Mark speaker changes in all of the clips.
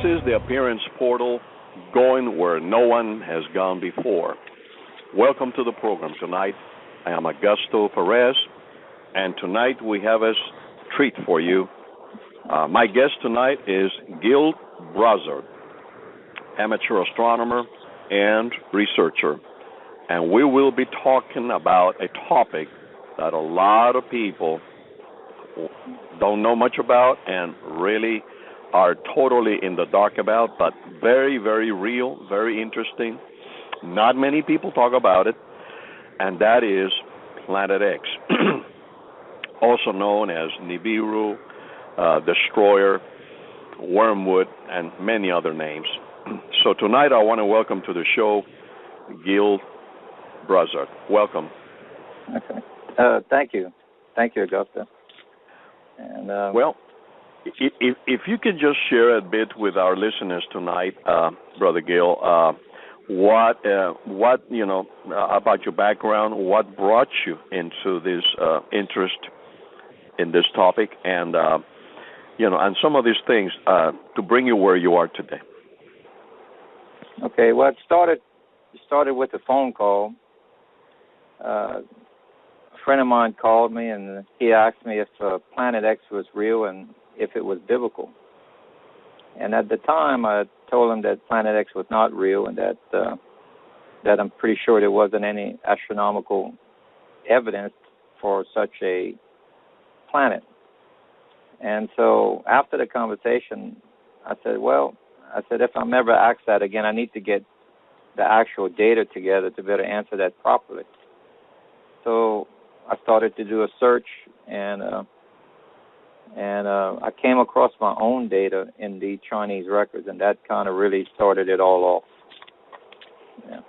Speaker 1: is the appearance portal going where no one has gone before. Welcome to the program tonight. I am Augusto Perez, and tonight we have a treat for you. My guest tonight is Gil Brazzard, amateur astronomer and researcher. And we will be talking about a topic that a lot of people don't know much about and really are totally in the dark about, but very, very real, very interesting. Not many people talk about it, and that is Planet X, also known as Nibiru, Destroyer, Wormwood, and many other names. So tonight I want to welcome to the show Gil Brazzard. Welcome.
Speaker 2: Okay. Thank you. Thank you, Augusta. And
Speaker 1: well, if you could just share a bit with our listeners tonight, Brother Gil, what you know about your background, what brought you into this interest in this topic, and and some of these things to bring you where you are today.
Speaker 2: Okay. Well, it started with a phone call. A friend of mine called me, and he asked me if Planet X was real and if it was biblical. And at the time, I told him that Planet X was not real, and that I'm pretty sure there wasn't any astronomical evidence for such a planet. And so after the conversation, I said, if I'm ever asked that again, I need to get the actual data together to be able to answer that properly. So I started to do a search, and I came across my own data in the Chinese records, and that kind of really started it all off. Yeah.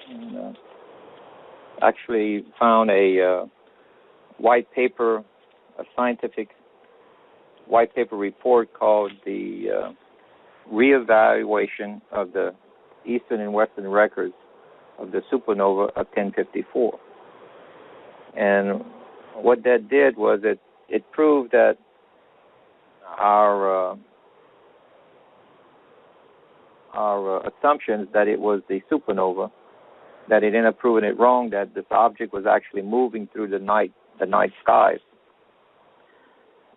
Speaker 2: And, actually found a white paper, a scientific white paper report called the Reevaluation of the Eastern and Western Records of the Supernova of 1054. And what that did was it proved that our assumptions that it was the supernova, that it ended up proving it wrong, that this object was actually moving through the night skies,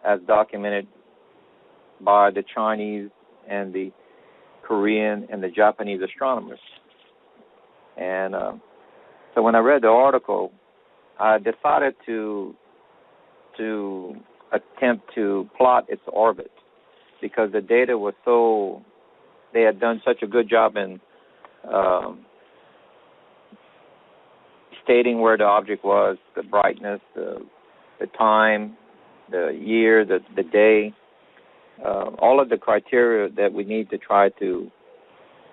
Speaker 2: as documented by the Chinese and the Korean and the Japanese astronomers. And so when I read the article, I decided to attempt to plot its orbit, because the data was they had done such a good job in stating where the object was, the brightness, the time, the year, the day, all of the criteria that we need to try to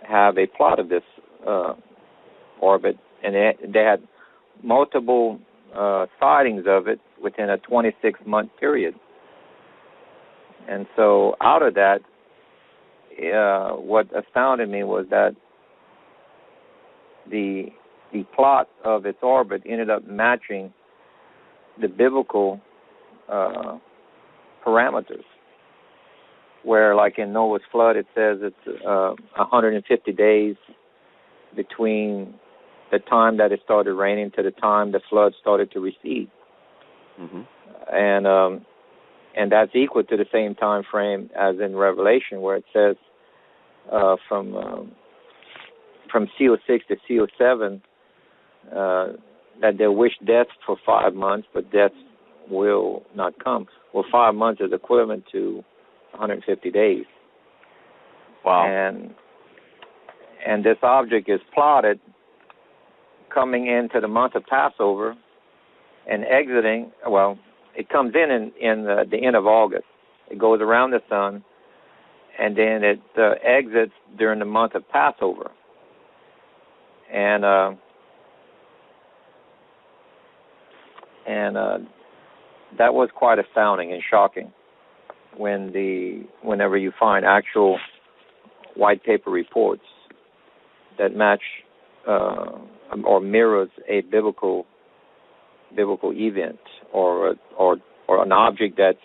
Speaker 2: have a plot of this orbit. And they had multiple sightings of it within a 26-month period. And so out of that, what astounded me was that the plot of its orbit ended up matching the biblical parameters, where, like in Noah's flood, it says it's 150 days between the time that it started raining to the time the flood started to recede. Mm-hmm. And that's equal to the same time frame as in Revelation, where it says from CO6 to CO7 that they wish death for 5 months, but death will not come. Well, 5 months is equivalent to 150 days.
Speaker 1: Wow.
Speaker 2: And this object is plotted coming into the month of Passover and exiting, it comes in the end of August. It goes around the sun, and then it exits during the month of Passover. And that was quite astounding and shocking whenever you find actual white paper reports that match or mirrors a biblical event or an object that's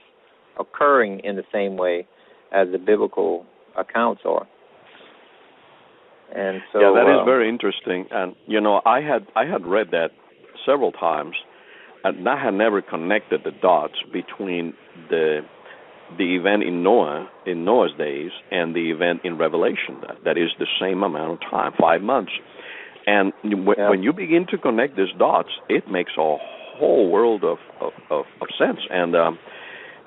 Speaker 2: occurring in the same way as the biblical accounts are. And so
Speaker 1: yeah, that is very interesting. And I had read that several times, and I had never connected the dots between the event in Noah's days and the event in Revelation. That is the same amount of time, 5 months. And when you begin to connect these dots, it makes a whole world of sense. And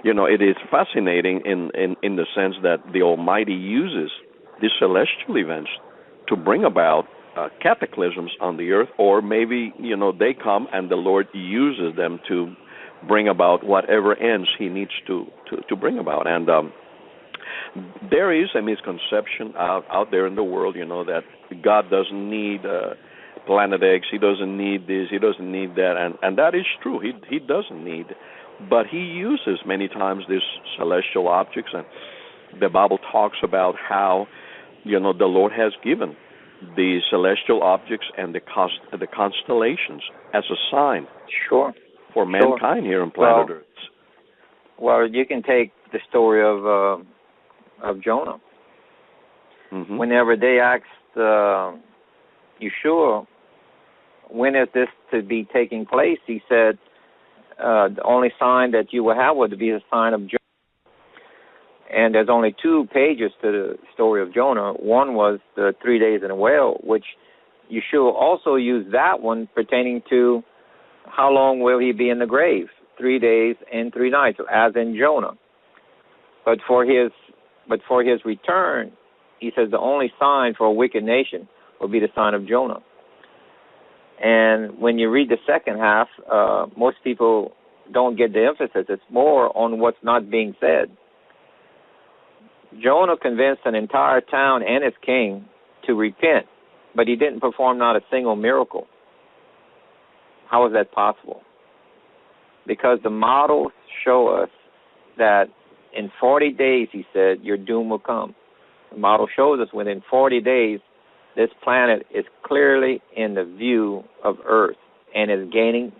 Speaker 1: it is fascinating in the sense that the Almighty uses these celestial events to bring about cataclysms on the earth, or maybe they come and the Lord uses them to bring about whatever ends He needs to bring about. And there is a misconception out there in the world, that God doesn't need Planet X, He doesn't need this, He doesn't need that, and that is true. He doesn't need, but He uses many times these celestial objects, and the Bible talks about how the Lord has given the celestial objects and the constellations as a sign.
Speaker 2: Sure.
Speaker 1: For mankind here on planet Earth.
Speaker 2: Well, you can take the story of Jonah.
Speaker 1: Mm-hmm.
Speaker 2: Whenever they asked Yeshua, when is this to be taking place, he said, the only sign that you will have would be the sign of Jonah. And there's only 2 pages to the story of Jonah. One was the 3 days in a whale, which Yeshua also used that one pertaining to how long will he be in the grave? 3 days and 3 nights, as in Jonah. But for his return, he says the only sign for a wicked nation will be the sign of Jonah. And when you read the second half, most people don't get the emphasis. It's more on what's not being said. Jonah convinced an entire town and its king to repent, but he didn't perform not a single miracle. How is that possible? Because the models show us that in 40 days, he said, your doom will come. The model shows us within 40 days, this planet is clearly in the view of Earth and is gaining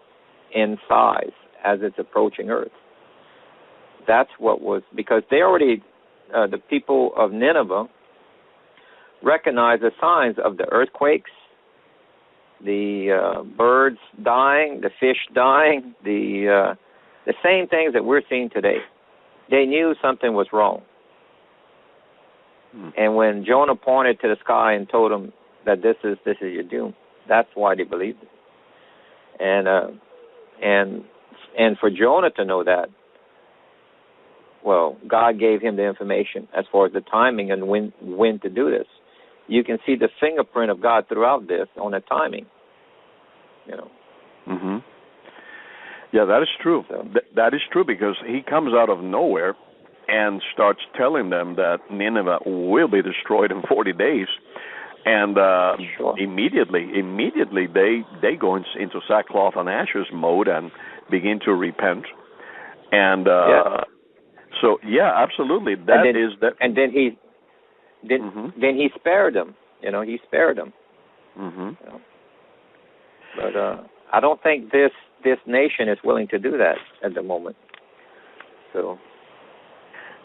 Speaker 2: in size as it's approaching Earth. That's what was, because they already, the people of Nineveh recognized the signs of the earthquakes, the birds dying, the fish dying, the same things that we're seeing today. They knew something was wrong. And when Jonah pointed to the sky and told them that this is your doom, that's why they believed it. And for Jonah to know that, well, God gave him the information as far as the timing and when to do this. You can see the fingerprint of God throughout this on the timing.
Speaker 1: Mhm. Yeah, that is true. So, that is true, because he comes out of nowhere and starts telling them that Nineveh will be destroyed in 40 days. And
Speaker 2: sure.
Speaker 1: immediately they go into sackcloth and ashes mode and begin to repent. And so, yeah, absolutely.
Speaker 2: And then he spared them. He spared them.
Speaker 1: Mm-hmm.
Speaker 2: But I don't think this nation is willing to do that at the moment. So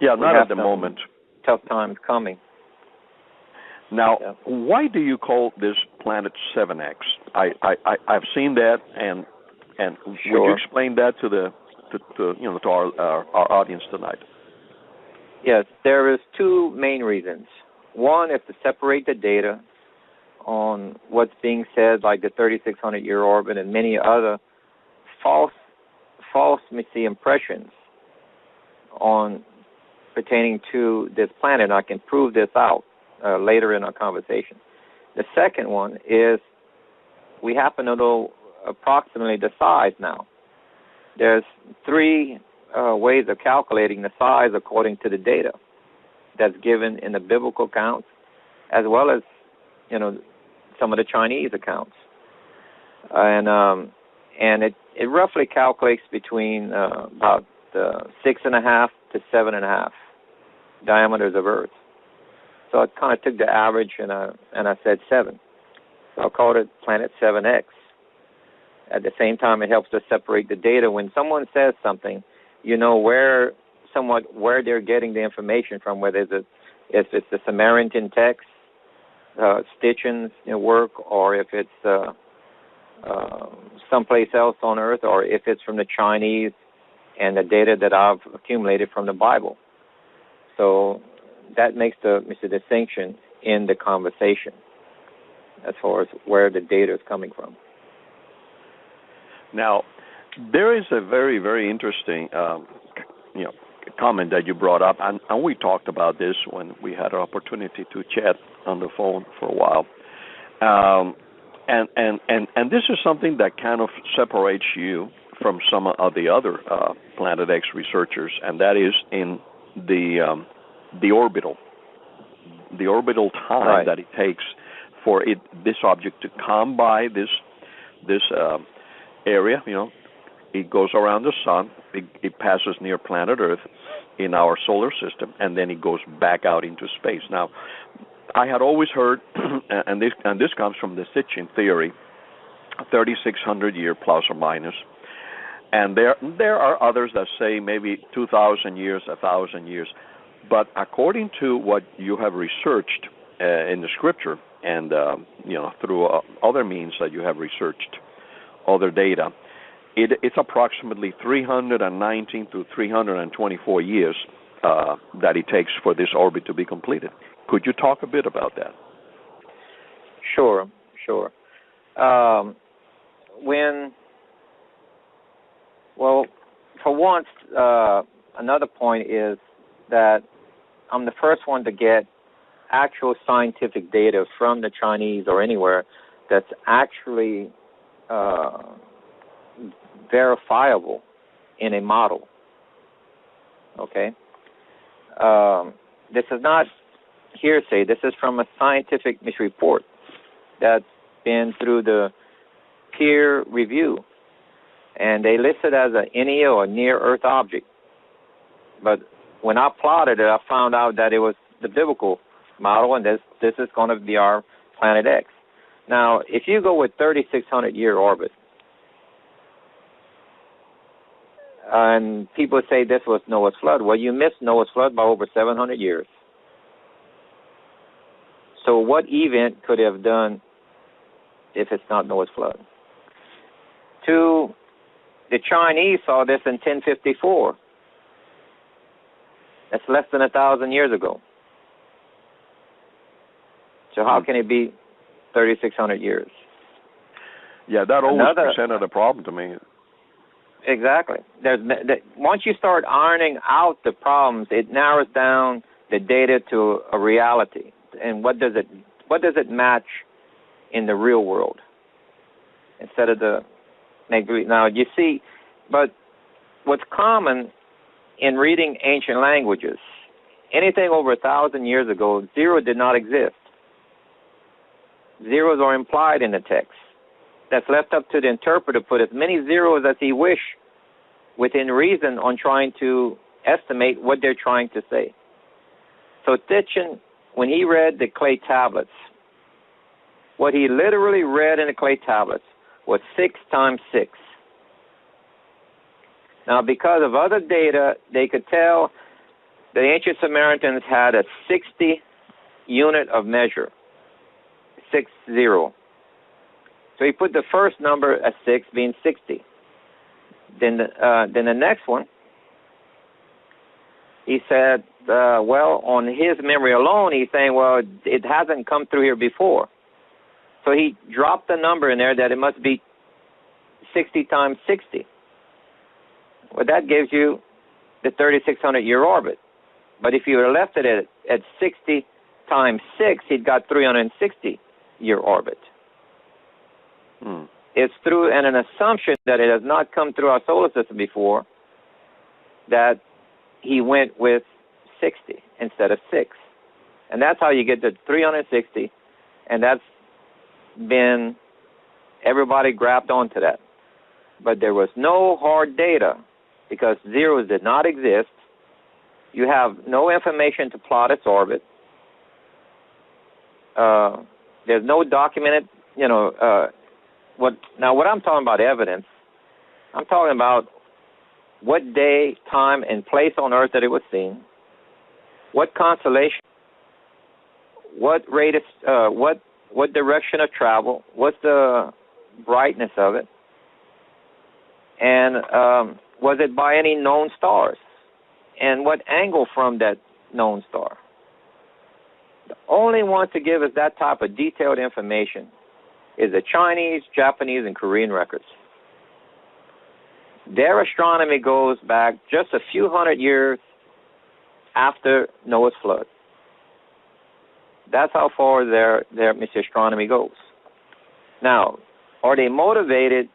Speaker 1: yeah, not at the moment.
Speaker 2: Tough times coming.
Speaker 1: Now, why do you call this Planet 7X? I've seen that, and would you explain that to our audience tonight?
Speaker 2: Yes, there is 2 main reasons. One is to separate the data on what's being said, like the 3,600-year orbit and many other false impressions on pertaining to this planet. I can prove this out later in our conversation. The second one is we happen to know approximately the size now. There's 3 ways of calculating the size according to the data that's given in the biblical accounts, as well as some of the Chinese accounts, and it roughly calculates between about 6.5 to 7.5 diameters of Earth. So I kind of took the average and I said 7. So I called it Planet 7X. At the same time, it helps to separate the data. When someone says something, where they're getting the information from, whether if it's the Samaritan text, Stitchin's work, or if it's someplace else on Earth, or if it's from the Chinese and the data that I've accumulated from the Bible. So that makes the distinction in the conversation as far as where the data is coming from.
Speaker 1: Now, there is a very, very interesting, comment that you brought up, and we talked about this when we had an opportunity to chat on the phone for a while. And this is something that kind of separates you from some of the other Planet X researchers, and that is in the orbital time
Speaker 2: right.
Speaker 1: that it takes for this object to come by this area. It goes around the sun. It passes near planet Earth in our solar system, and then it goes back out into space. Now, I had always heard, and this comes from the Stitchin theory, 3,600 year plus or minus, and there are others that say maybe 2,000 years, 1,000 years. But according to what you have researched in the Scripture, and through other means that you have researched, other data, it's approximately 319 to 324 years that it takes for this orbit to be completed. Could you talk a bit about that?
Speaker 2: Sure. For once, another point is that I'm the first one to get actual scientific data from the Chinese or anywhere that's actually verifiable in a model. Okay? This is not hearsay. This is from a scientific report that's been through the peer review. And they list it as an NEO, a near-Earth object. But when I plotted it, I found out that it was the biblical model, and this is going to be our Planet X. Now, if you go with 3,600-year orbit, and people say this was Noah's flood, well, you missed Noah's flood by over 700 years. So what event could have done if it's not Noah's flood? The Chinese saw this in 1054. That's less than 1,000 years ago. So how can it be 3,600 years?
Speaker 1: Yeah, that always presented a problem to me.
Speaker 2: Exactly. Once you start ironing out the problems, it narrows down the data to a reality. And what does it match in the real world instead of the make-believe? Now, you see, but what's common in reading ancient languages, anything over 1,000 years ago, zero did not exist. Zeros are implied in the text. That's left up to the interpreter to put as many zeros as he wish within reason on trying to estimate what they're trying to say. So Stitchin, when he read the clay tablets, what he literally read in the clay tablets was 6 times 6. Now, because of other data, they could tell the ancient Samaritans had a 60 unit of measure, 60. So he put the first number as 6, being 60. Then the next one, he said, on his memory alone, he's saying, it hasn't come through here before. So he dropped the number in there that it must be 60 times 60. Well, that gives you the 3,600-year orbit. But if you had left it at 60 times 6, he'd got 360-year orbit. It's through an assumption that it has not come through our solar system before that he went with 60 instead of 6. And that's how you get the 360, and that's been, everybody grabbed onto that. But there was no hard data because zeros did not exist. You have no information to plot its orbit. There's no documented, what I'm talking about evidence, I'm talking about what day, time, and place on Earth that it was seen, what constellation what rate of what direction of travel, what's the brightness of it, and was it by any known stars, and what angle from that known star. The only one to give us that type of detailed information is the Chinese, Japanese, and Korean records. Their astronomy goes back just a few hundred years after Noah's flood. That's how far their astronomy goes. Now, are they motivated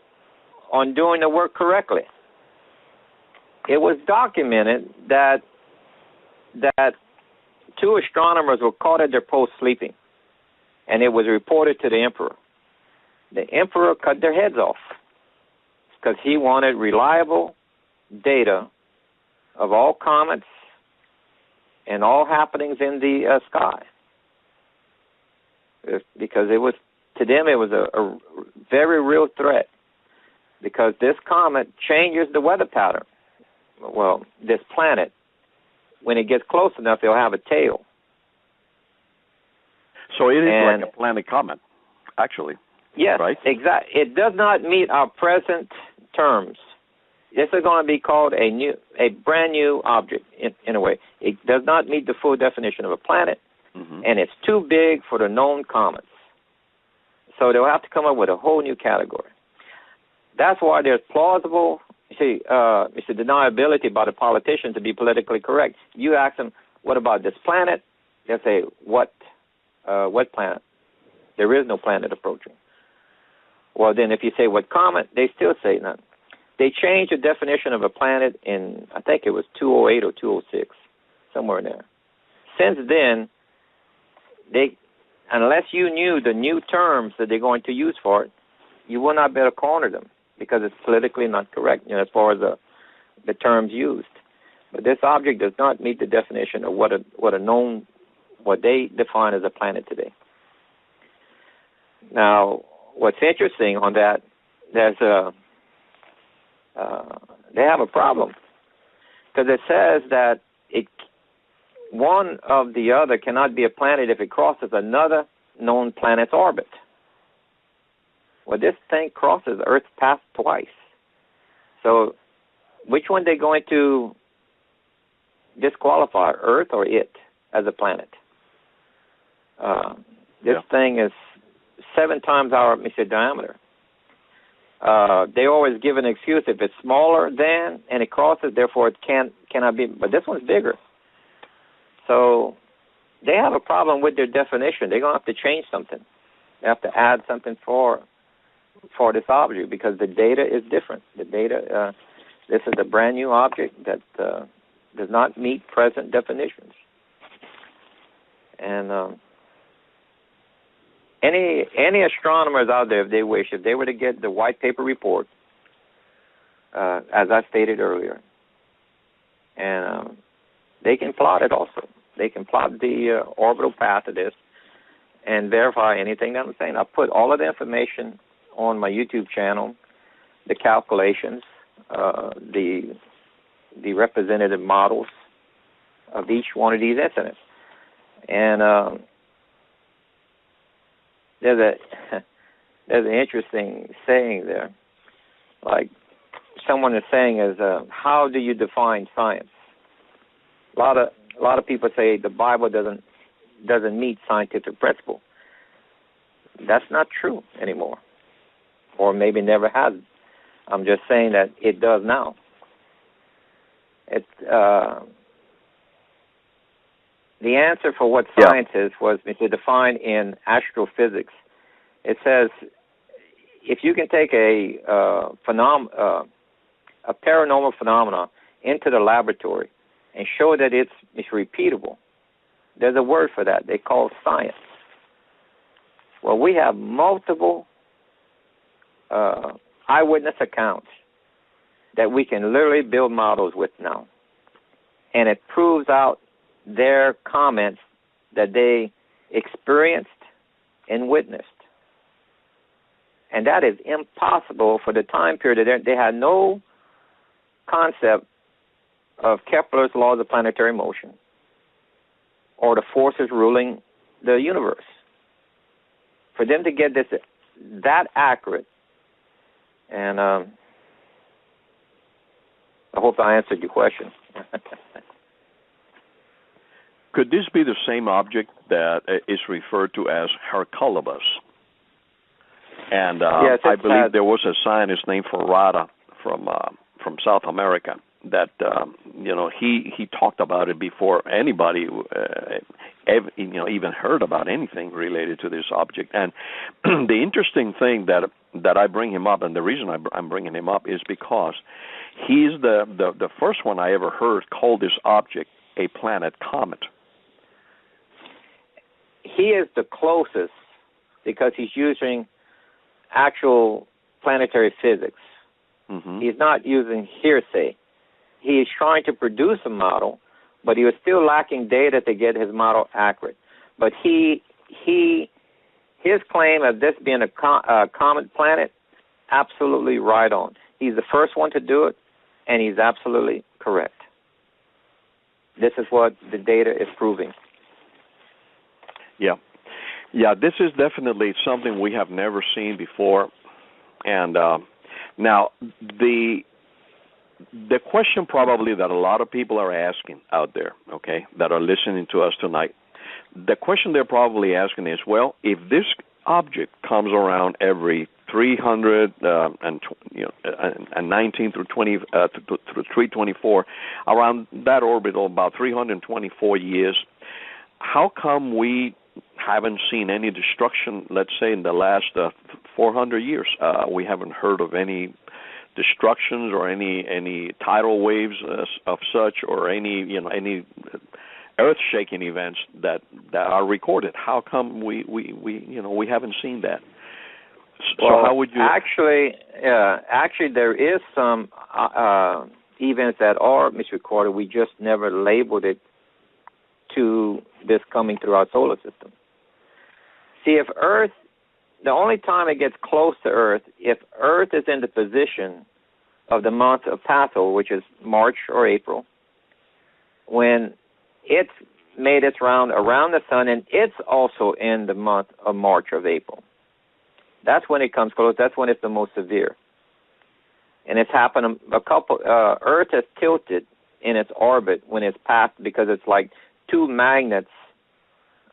Speaker 2: on doing the work correctly? It was documented that two astronomers were caught at their post sleeping, and it was reported to the emperor. The emperor cut their heads off because he wanted reliable data of all comets and all happenings in the sky. Because it was, to them, it was a very real threat, because this comet changes the weather pattern. Well, this planet, when it gets close enough, it'll have a tail.
Speaker 1: So it is like a planet comet, actually.
Speaker 2: Yes,
Speaker 1: right?
Speaker 2: Exactly. It does not meet our present terms. This is going to be called a brand new object in a way. It does not meet the full definition of a planet, and it's too big for the known comets. So they'll have to come up with a whole new category. That's why there's plausible, it's a deniability by the politician to be politically correct. You ask them, what about this planet? They'll say, what planet? There is no planet approaching. Well, then if you say what comet, they still say none. They changed the definition of a planet in, I think it was 208 or 206, somewhere in there. Since then, unless you knew the new terms that they're going to use for it, you will not be able to corner them, because it's politically not correct, as far as the terms used. But this object does not meet the definition of what they define as a planet today. Now, what's interesting on that, they have a problem, because it says that one of the other cannot be a planet if it crosses another known planet's orbit. Well, this thing crosses Earth's path twice. So which one are they going to disqualify, Earth or it, as a planet? This thing is 7 times our diameter. They always give an excuse if it's smaller than and it crosses, therefore it cannot be. But this one's bigger. So they have a problem with their definition. They're going to have to change something. They have to add something for this object, because the data is different. The data, this is a brand new object that does not meet present definitions. And any astronomers out there, if they wish, if they were to get the white paper report, as I stated earlier, and they can plot it also. They can plot the orbital path of this and verify anything that I'm saying. I'll put all of the information on my YouTube channel, the calculations, the representative models of each one of these incidents. And there's an interesting saying there. Like someone is saying is, how do you define science? A lot of people say the Bible doesn't meet scientific principle. That's not true anymore, or maybe never has. I'm just saying that it does now. The answer for what science is was defined in astrophysics. It says if you can take a paranormal phenomenon into the laboratory and show that it's repeatable, there's a word for that. They call it science. Well, we have multiple eyewitness accounts that we can literally build models with now. And it proves out their comments that they experienced and witnessed. And that is impossible for the time period. They had no concept of Kepler's laws of planetary motion or the forces ruling the universe. For them to get this that accurate, and I hope I answered your question.
Speaker 1: Could this be the same object that is referred to as Hercules? And
Speaker 2: yes,
Speaker 1: I believe there was a scientist named Ferrara from South America that he talked about it before anybody even heard about anything related to this object. And the interesting thing that I bring him up, and the reason I'm bringing him up is because he's the first one I ever heard call this object a planet comet.
Speaker 2: He is the closest because he's using actual planetary physics.
Speaker 1: Mm-hmm.
Speaker 2: He's not using hearsay. He is trying to produce a model, but he was still lacking data to get his model accurate. But his claim of this being a comet planet, absolutely right on. He's the first one to do it, and he's absolutely correct. This is what the data is proving.
Speaker 1: Yeah, this is definitely something we have never seen before. And now the question probably that a lot of people are asking out there, okay, that are listening to us tonight, the question they're probably asking is, well, if this object comes around every 319 through 20 through 324, around that orbital about 324 years, how come we haven't seen any destruction, let's say, in the last 400 years? We haven't heard of any destructions or any tidal waves of such, or any earth-shaking events that are recorded. How come we haven't seen that? So
Speaker 2: well,
Speaker 1: how would you
Speaker 2: actually there is some events that are misrecorded. We just never labeled it to this coming through our solar system. See, if Earth, the only time it gets close to Earth, if Earth is in the position of the month of Passover, which is March or April, when it's made its round around the sun, and it's also in the month of March or April. That's when it comes close. That's when it's the most severe. And it's happened Earth has tilted in its orbit when it's passed, because it's like two magnets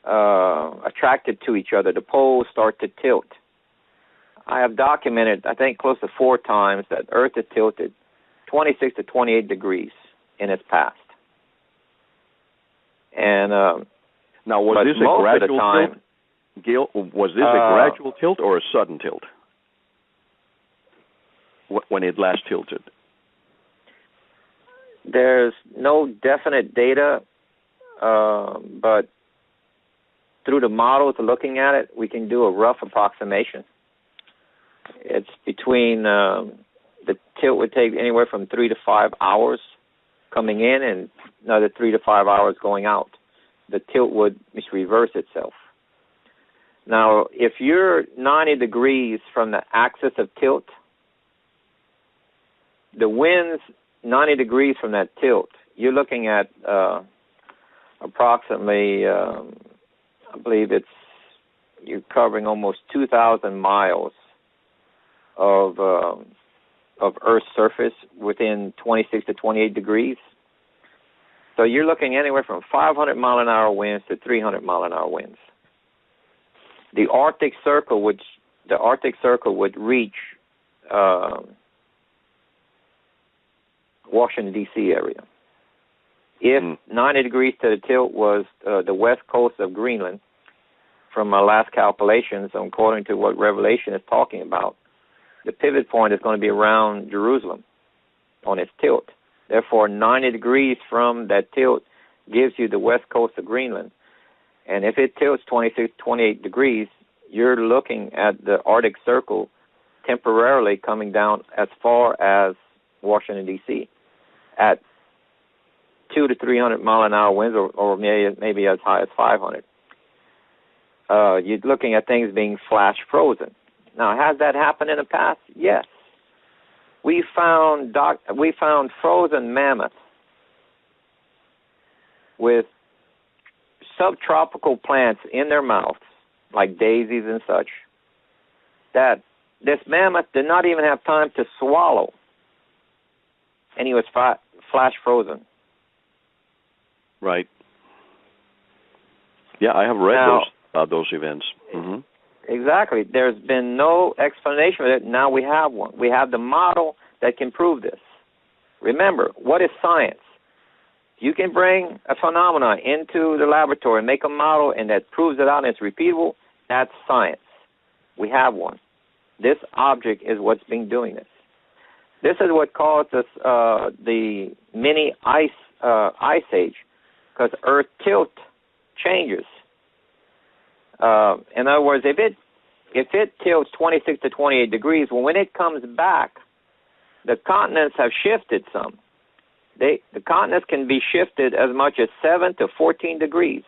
Speaker 2: attracted to each other. The poles start to tilt. I have documented, I think, close to 4 times that Earth has tilted 26 to 28 degrees in its past. And
Speaker 1: now, was this a gradual tilt? Gil, was this a gradual tilt or a sudden tilt when it last tilted?
Speaker 2: There's no definite data, but through the models looking at it, we can do a rough approximation. It's between the tilt would take anywhere from 3 to 5 hours coming in and another 3 to 5 hours going out. The tilt would reverse itself. Now, if you're 90 degrees from the axis of tilt, the wind's 90 degrees from that tilt, you're looking at approximately, I believe you're covering almost 2,000 miles of Earth's surface within 26 to 28 degrees. So you're looking anywhere from 500 mile an hour winds to 300 mile an hour winds. The Arctic Circle would reach Washington D.C. area. If 90 degrees to the tilt was the west coast of Greenland, from my last calculations, according to what Revelation is talking about, the pivot point is going to be around Jerusalem on its tilt. Therefore, 90 degrees from that tilt gives you the west coast of Greenland. And if it tilts 26, 28 degrees, you're looking at the Arctic Circle temporarily coming down as far as Washington, D.C. at 200 to 300 mile an hour winds, or maybe as high as 500. You're looking at things being flash frozen. Now, has that happened in the past? Yes. We found frozen mammoths with subtropical plants in their mouths, like daisies and such, that this mammoth did not even have time to swallow, and he was flash frozen.
Speaker 1: Right. Yeah, I have read those events. Mm-hmm.
Speaker 2: Exactly. There's been no explanation of it. Now we have one. We have the model that can prove this. Remember, what is science? You can bring a phenomenon into the laboratory and make a model and that proves it out and it's repeatable. That's science. We have one. This object is what's been doing this. This is what caused us the mini ice age, because Earth tilt changes. In other words, if it tilts 26 to 28 degrees, well, when it comes back, the continents have shifted some. The continents can be shifted as much as 7 to 14 degrees,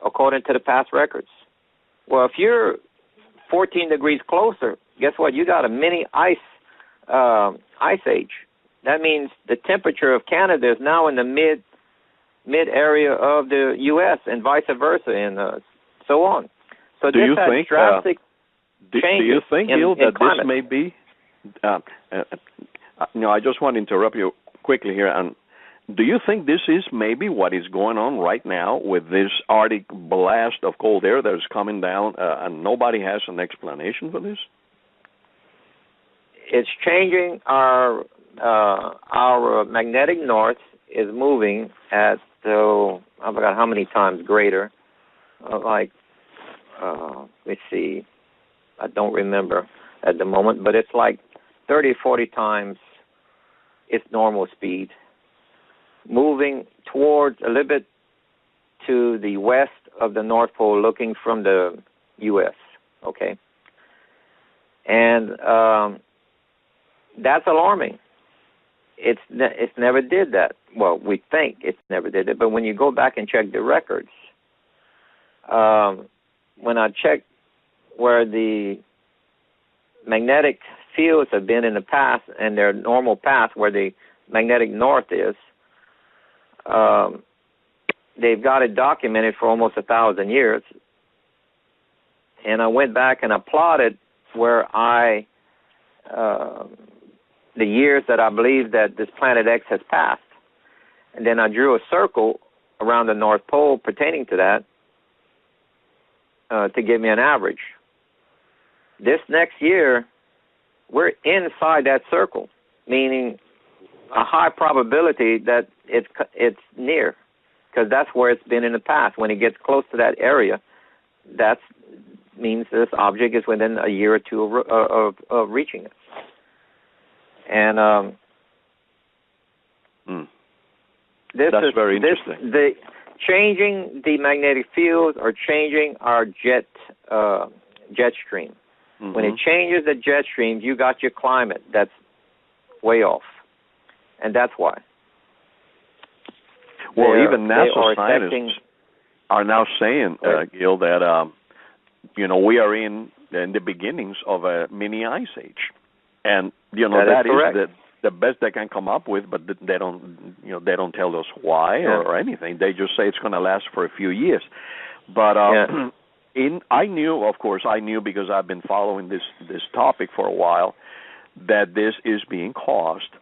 Speaker 2: according to the past records. Well, if you're 14 degrees closer, guess what? You got a mini ice age. That means the temperature of Canada is now in the mid area of the U.S. and vice versa, and so on. So
Speaker 1: do you think
Speaker 2: drastic changes
Speaker 1: do you think, Gil, that
Speaker 2: climate.
Speaker 1: This may be? I just want to interrupt you quickly here. And do you think this is maybe what is going on right now with this Arctic blast of cold air that is coming down, and nobody has an explanation for this?
Speaker 2: It's changing. Our magnetic north is moving at I forgot how many times greater. Let's see, I don't remember at the moment, but it's like 30, 40 times its normal speed, moving towards a little bit to the west of the North Pole, looking from the U.S., okay? And that's alarming. It's never did that. Well, we think it's never did it, but when you go back and check the records, when I checked where the magnetic fields have been in the past and their normal path where the magnetic north is, they've got it documented for almost 1,000 years. And I went back and I plotted where the years that I believe that this Planet X has passed. And then I drew a circle around the North Pole pertaining to that to give me an average. This next year, we're inside that circle, meaning a high probability that it's near, because that's where it's been in the past. When it gets close to that area, that means this object is within a year or two of reaching it. And
Speaker 1: that's very interesting.
Speaker 2: Changing the magnetic fields or changing our jet stream. Mm-hmm. When it changes the jet streams, you got your climate that's way off, and that's why.
Speaker 1: Well, even NASA scientists are now saying, Gil, that we are in the beginnings of a mini ice age, and that is the best they can come up with, but they don't tell us why or anything. They just say it's going to last for a few years. But I knew because I've been following this topic for a while, that this is being caused.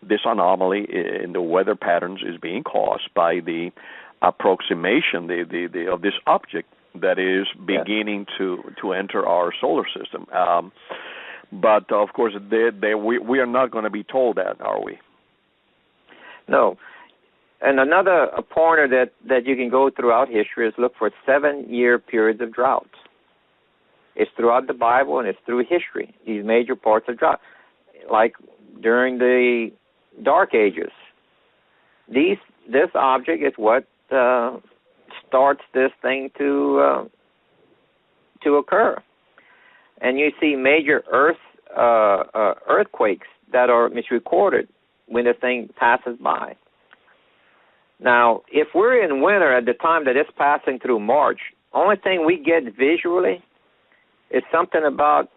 Speaker 1: This anomaly in the weather patterns is being caused by the approximation of this object that is beginning to enter our solar system. But of course, we are not going to be told that, are we?
Speaker 2: No. And another pointer that you can go throughout history is look for 7-year periods of drought. It's throughout the Bible and it's through history, these major parts of drought. Like during the Dark Ages, this object is what starts this thing to occur. And you see major earthquakes that are misrecorded when the thing passes by. Now, if we're in winter at the time that it's passing through March, only thing we get visually is something about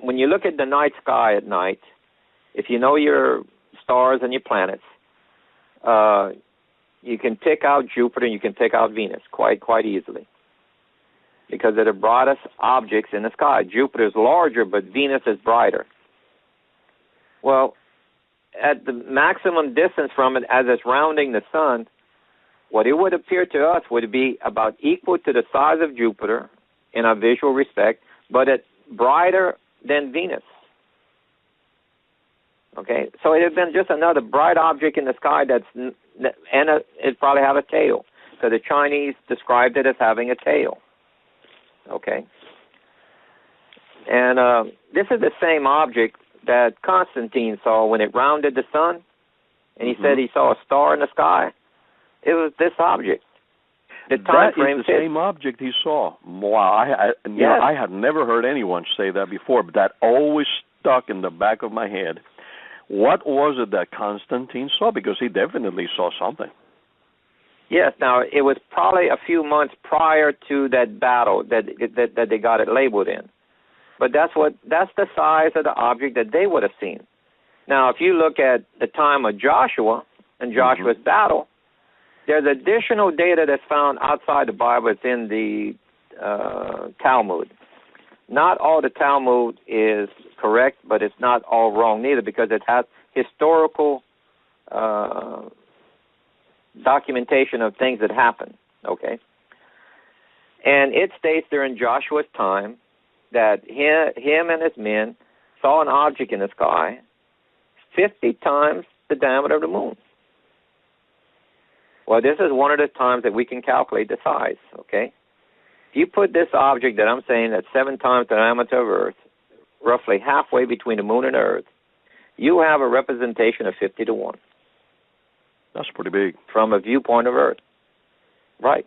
Speaker 2: when you look at the night sky at night, if you know your stars and your planets, you can pick out Jupiter and you can pick out Venus quite easily, because they're the brightest objects in the sky. Jupiter is larger, but Venus is brighter. Well, at the maximum distance from it, as it's rounding the sun, what it would appear to us would be about equal to the size of Jupiter in a visual respect, but it's brighter than Venus. Okay, so it has been just another bright object in the sky it probably have a tail. So the Chinese described it as having a tail. Okay, and this is the same object that Constantine saw when it rounded the sun, and he said he saw a star in the sky. It was this object. The time frame
Speaker 1: is the same object he saw. Wow, I had never heard anyone say that before, but that always stuck in the back of my head. What was it that Constantine saw? Because he definitely saw something.
Speaker 2: Yes. Now, it was probably a few months prior to that battle that they got it labeled in. But that's the size of the object that they would have seen. Now, if you look at the time of Joshua and Joshua's battle, there's additional data that's found outside the Bible. It's in the Talmud. Not all the Talmud is correct, but it's not all wrong neither, because it has historical documentation of things that happened, okay? And it states during Joshua's time that him and his men saw an object in the sky 50 times the diameter of the moon. Well, this is one of the times that we can calculate the size, okay? If you put this object that I'm saying that's 7 times the diameter of Earth, roughly halfway between the moon and Earth, you have a representation of 50 to 1.
Speaker 1: That's pretty big.
Speaker 2: From a viewpoint of Earth. Right.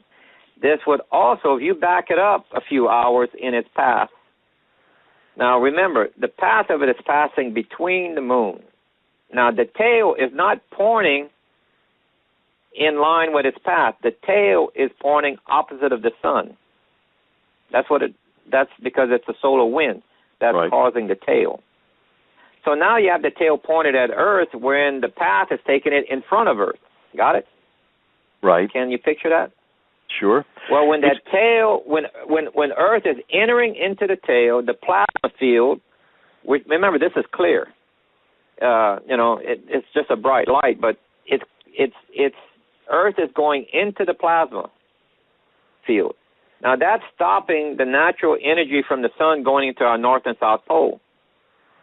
Speaker 2: This would also, if you back it up a few hours in its path. Now remember, the path of it is passing between the moon. Now the tail is not pointing in line with its path. The tail is pointing opposite of the sun. That's because it's a solar wind that's causing the tail. So now you have the tail pointed at Earth, wherein the path is taking it in front of Earth. Got it?
Speaker 1: Right.
Speaker 2: Can you picture that?
Speaker 1: Sure.
Speaker 2: Well, when that tail, when Earth is entering into the tail, the plasma field, remember this is clear. It's just a bright light, but it's Earth is going into the plasma field. Now that's stopping the natural energy from the sun going into our north and south pole,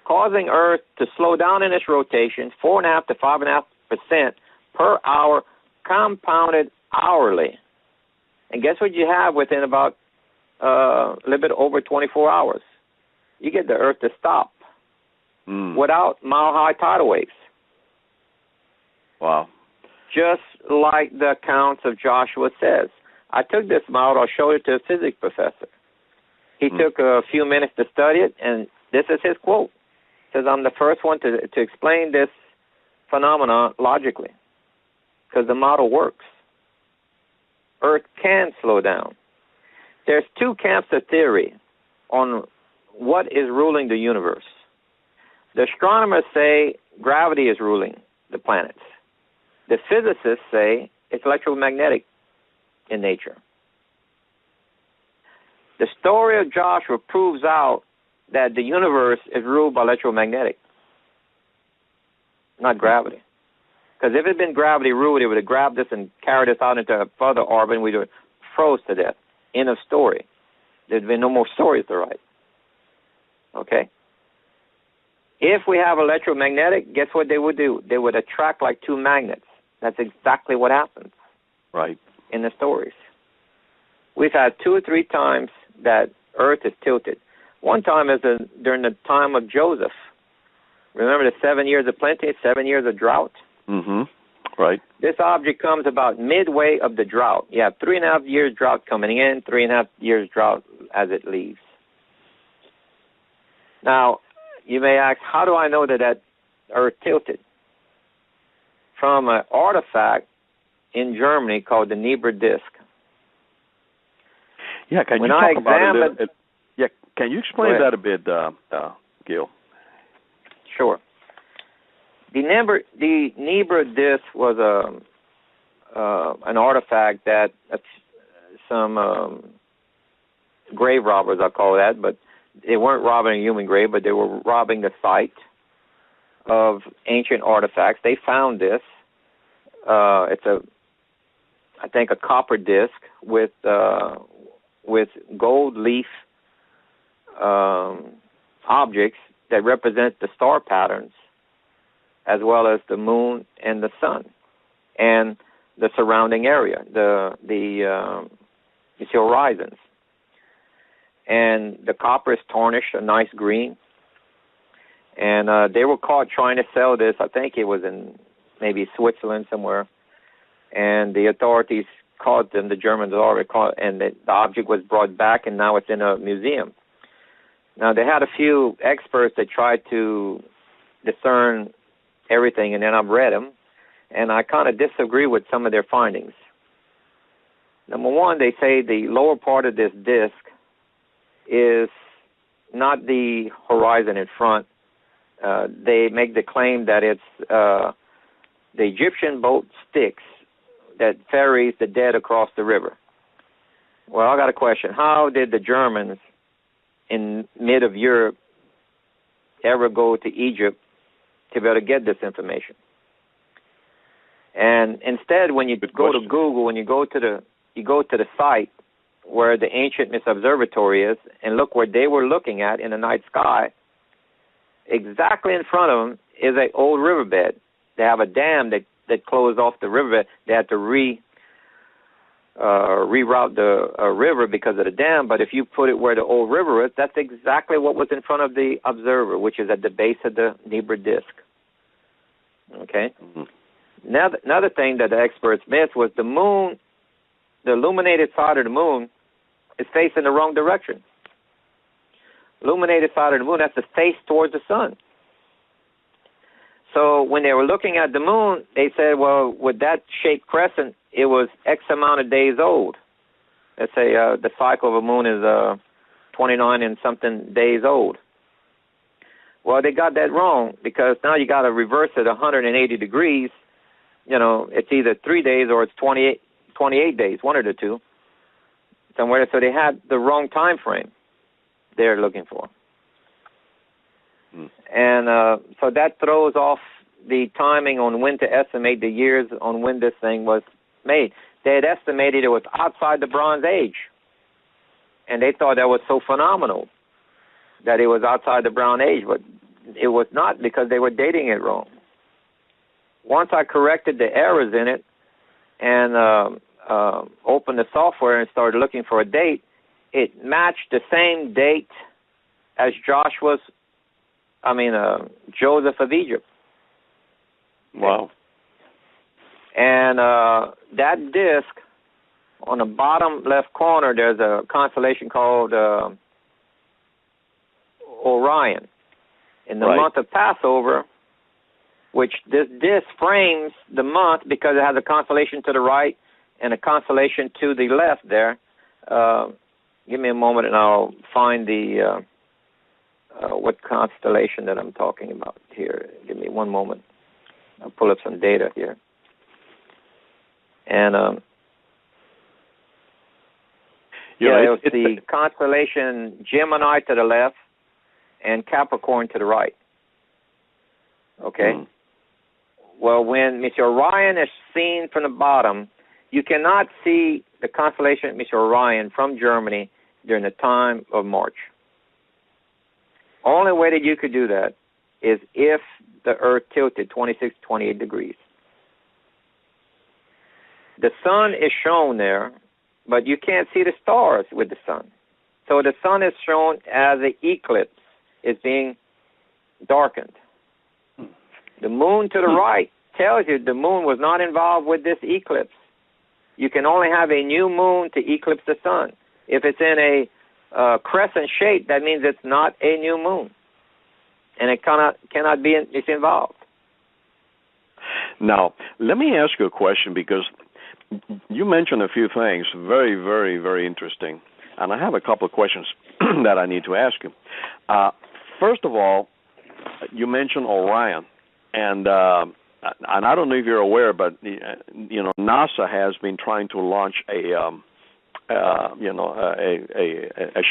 Speaker 2: causing Earth to slow down in its rotation 4.5 to 5.5% per hour, compounded hourly. And guess what you have within about a little bit over 24 hours? You get the Earth to stop without mile-high tidal waves.
Speaker 1: Wow. Just
Speaker 2: like the accounts of Joshua says. I took this model, I showed it to a physics professor. He took a few minutes to study it, and this is his quote. He says, I'm the first one to explain this phenomenon logically, because the model works. Earth can slow down. There's 2 camps of theory on what is ruling the universe. The astronomers say gravity is ruling the planets. The physicists say it's electromagnetic in nature. The story of Joshua proves out that the universe is ruled by electromagnetic, not gravity. Because if it had been gravity ruled, it would have grabbed us and carried us out into a further orbit, and we would have froze to death. End of story. There'd been no more stories to write. Okay? If we have electromagnetic, guess what they would do? They would attract like 2 magnets. That's exactly what happens.
Speaker 1: Right.
Speaker 2: In the stories. We've had 2 or 3 times that Earth is tilted. One time is during the time of Joseph. Remember the 7 years of plenty, 7 years of drought?
Speaker 1: Right.
Speaker 2: This object comes about midway of the drought. You have 3.5 years drought coming in, 3.5 years drought as it leaves. Now, you may ask, how do I know that Earth tilted? From an artifact in Germany called the Nibiru disk.
Speaker 1: Yeah, can you talk about it? Yeah, can you explain that a bit, Gil? Sure.
Speaker 2: The Nibiru disk was an artifact that some grave robbers, I'll call that, but they weren't robbing a human grave, but they were robbing the site of ancient artifacts. They found this. It's I think a copper disc with gold leaf objects that represent the star patterns, as well as the moon and the sun, and the surrounding area, the horizons. And the copper is tarnished a nice green. And they were caught trying to sell this. I think it was in maybe Switzerland somewhere. And the authorities caught them, the Germans already caught, and the object was brought back, and now it's in a museum. Now, they had a few experts that tried to discern everything, and then I've read them, and I kind of disagree with some of their findings. Number one, they say the lower part of this disc is not the horizon in front. They make the claim that it's the Egyptian boat Styx that ferries the dead across the river. Well, I got a question. How did the Germans in mid of Europe ever go to Egypt to be able to get this information? And instead, when you go to Google, when you go to the site where the ancient Miss Observatory is, and look where they were looking at in the night sky, exactly in front of them is an old riverbed. They have a dam that closed off the riverbed. They had to reroute the river because of the dam, but if you put it where the old river is, that's exactly what was in front of the observer, which is at the base of the Nibiru disk. Okay? Mm-hmm. Now, another thing that the experts missed was the moon, the illuminated side of the moon is facing the wrong direction. Illuminated side of the moon has to face towards the sun. So when they were looking at the moon, they said, well, with that shaped crescent, it was X amount of days old. Let's say the cycle of a moon is 29 and something days old. Well, they got that wrong, because now you got to reverse it 180 degrees. You know, it's either 3 days or it's 28 days, one of the two. Somewhere, so they had the wrong time frame they're looking for. And so that throws off the timing on when to estimate the years on when this thing was made. They had estimated it was outside the Bronze Age, and they thought that was so phenomenal that it was outside the Bronze Age, but it was not, because they were dating it wrong. Once I corrected the errors in it and opened the software and started looking for a date, it matched the same date as Joseph of Egypt.
Speaker 1: Wow.
Speaker 2: And that disc, on the bottom left corner, there's a constellation called Orion. In the month of Passover, which this disc frames the month because it has a constellation to the right and a constellation to the left there. Give me a moment and I'll find the what constellation that I'm talking about here. Give me one moment. I'll pull up some data here. And it's the constellation Gemini to the left and Capricorn to the right. Okay? Mm. Well, when Mr. Orion is seen from the bottom, you cannot see the constellation Mr. Orion from Germany during the time of March. Only way that you could do that is if the Earth tilted 26 to 28 degrees. The sun is shown there, but you can't see the stars with the sun. So the sun is shown as an eclipse. It's being darkened. The moon to the right tells you the moon was not involved with this eclipse. You can only have a new moon to eclipse the sun. If it's in a crescent shape, that means it's not a new moon, and it cannot be it's involved.
Speaker 1: Now, let me ask you a question, because you mentioned a few things very, very, very interesting, and I have a couple of questions that I need to ask you. First of all, you mentioned Orion, and and I don't know if you're aware, but NASA has been trying to launch a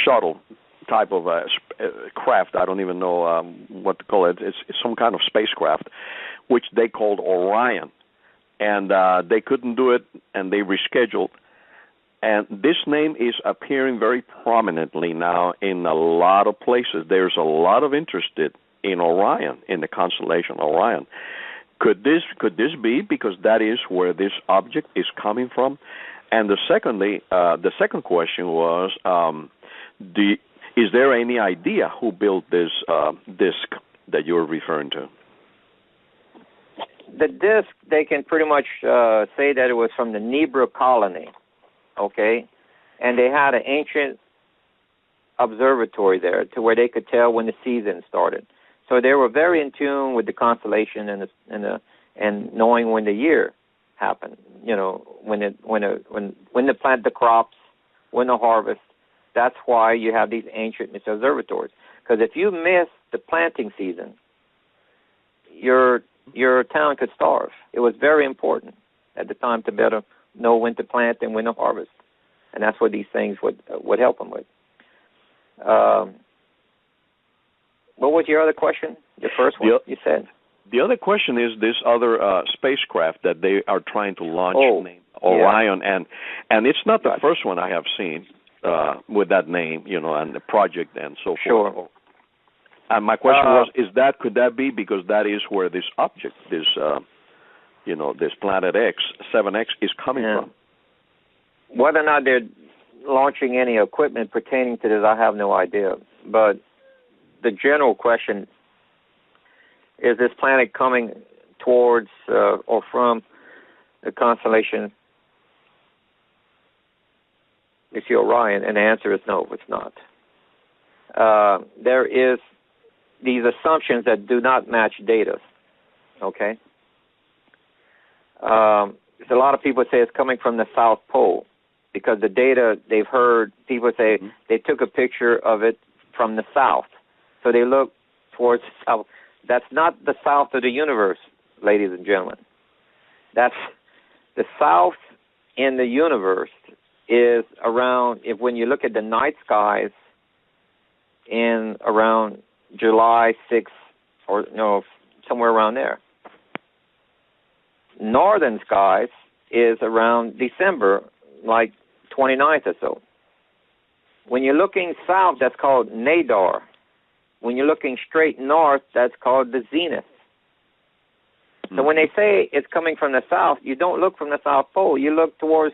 Speaker 1: shuttle type of craft. I don't even know what to call it. It's some kind of spacecraft, which they called Orion, and they couldn't do it, and they rescheduled. And this name is appearing very prominently now in a lot of places. There's a lot of interest in Orion, in the constellation Orion. Could this be because that is where this object is coming from? And the second question was, is there any idea who built this disk that you're referring to?
Speaker 2: The disk, they can pretty much say that it was from the Nibiru colony, okay? And they had an ancient observatory there to where they could tell when the season started. So they were very in tune with the constellation and knowing when the year happened. When they plant the crops, when the harvest. That's why you have these ancient observatories. Because if you miss the planting season, your town could starve. It was very important at the time to better know when to plant and when to harvest, and that's what these things would help them with. What was your other question? Your first one, you said?
Speaker 1: The other question is this other spacecraft that they are trying to launch named Orion, and it's not the first one I have seen with that name, and the project and so forth.
Speaker 2: Sure.
Speaker 1: And my question was, could that be because that is where this object, this Planet X, 7X, is coming from?
Speaker 2: Whether or not they're launching any equipment pertaining to this, I have no idea. But the general question is this planet coming towards or from the constellation, you see, Orion? And the answer is no, it's not. There is these assumptions that do not match data, okay? A lot of people say it's coming from the South Pole because the data they've heard, people say they took a picture of it from the south. So they look towards south. That's not the south of the universe, ladies and gentlemen. That's the south in the universe is around, when you look at the night skies in around July 6th or somewhere around there. Northern skies is around December, like 29th or so. When you're looking south, that's called Nadar. When you're looking straight north, that's called the zenith. So when they say it's coming from the south, you don't look from the South Pole. You look towards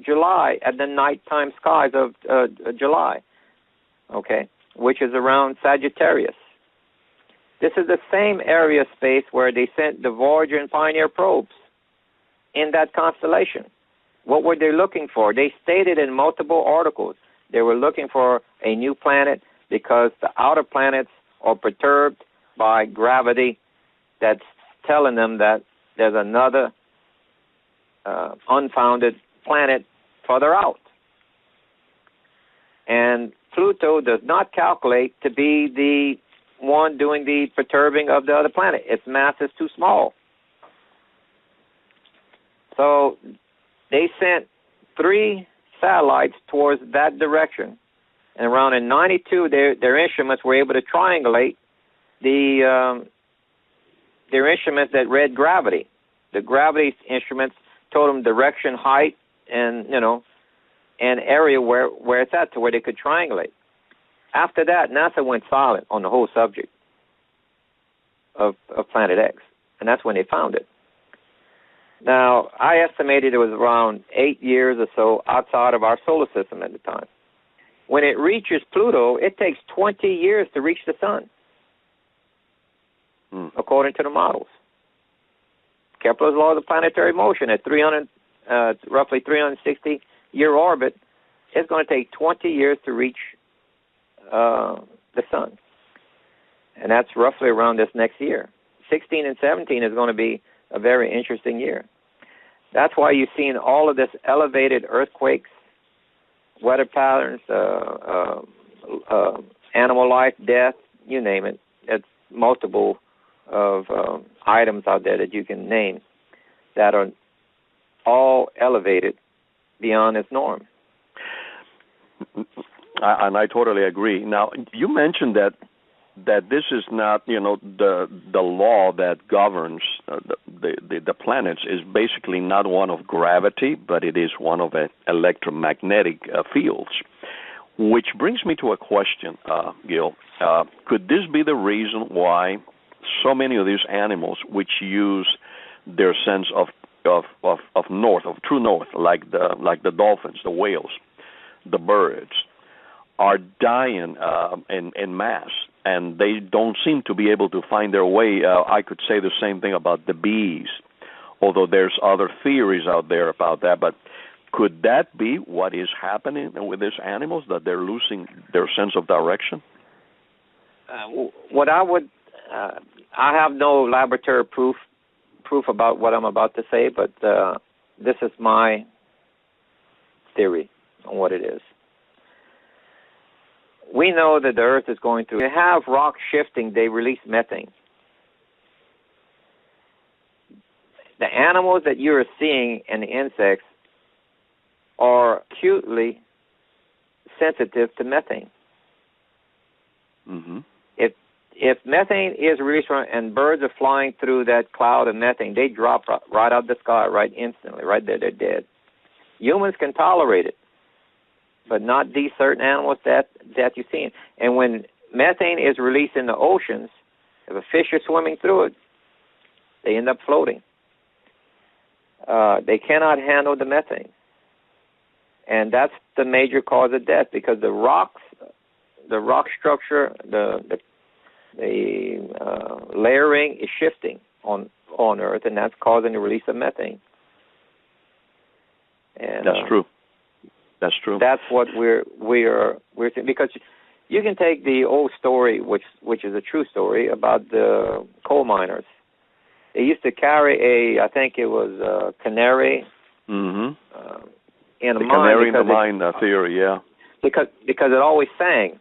Speaker 2: July at the nighttime skies of July, okay, which is around Sagittarius. This is the same area of space where they sent the Voyager and Pioneer probes in that constellation. What were they looking for? They stated in multiple articles they were looking for a new planet because the outer planets are perturbed by gravity that's telling them that there's another unfounded planet further out. And Pluto does not calculate to be the one doing the perturbing of the other planet. Its mass is too small. So they sent 3 satellites towards that direction. And around in 92, their instruments were able to triangulate their instruments that read gravity. The gravity instruments told them direction, height, and and area where it's at, to where they could triangulate. After that, NASA went silent on the whole subject of Planet X, and that's when they found it. Now, I estimated it was around 8 years or so outside of our solar system at the time. When it reaches Pluto, it takes 20 years to reach the sun, according to the models. Kepler's law of the planetary motion at roughly 360-year orbit, it's going to take 20 years to reach the sun. And that's roughly around this next year. 16 and 17 is going to be a very interesting year. That's why you've seen all of this elevated earthquakes, weather patterns, animal life, death, you name it. It's multiple of items out there that you can name that are all elevated beyond its norm.
Speaker 1: And I totally agree. Now, you mentioned that this is not, the law that governs the planets is basically not one of gravity, but it is one of electromagnetic fields. Which brings me to a question, Gil. Could this be the reason why so many of these animals, which use their sense of north, of true north, like the dolphins, the whales, the birds, are dying in mass, and they don't seem to be able to find their way? I could say the same thing about the bees, although there's other theories out there about that. But could that be what is happening with these animals, that they're losing their sense of direction?
Speaker 2: What I would, I have no laboratory proof about what I'm about to say, but this is my theory on what it is. We know that the Earth is going through. They have rock shifting. They release methane. The animals that you are seeing and the insects are acutely sensitive to methane.
Speaker 1: Mm-hmm.
Speaker 2: If methane is released and birds are flying through that cloud of methane, they drop right out of the sky, right instantly, right there, they're dead. Humans can tolerate it, but not these certain animals that you've seen. And when methane is released in the oceans, if a fish is swimming through it, they end up floating. They cannot handle the methane. And that's the major cause of death, because the rock structure, the layering is shifting on Earth, and that's causing the release of methane. And
Speaker 1: that's true. That's true.
Speaker 2: That's what we're seeing, because you can take the old story, which is a true story, about the coal miners. They used to carry I think it was a canary.
Speaker 1: Mm-hmm.
Speaker 2: In a
Speaker 1: the
Speaker 2: mine,
Speaker 1: canary in the mine theory, yeah.
Speaker 2: Because it always sang.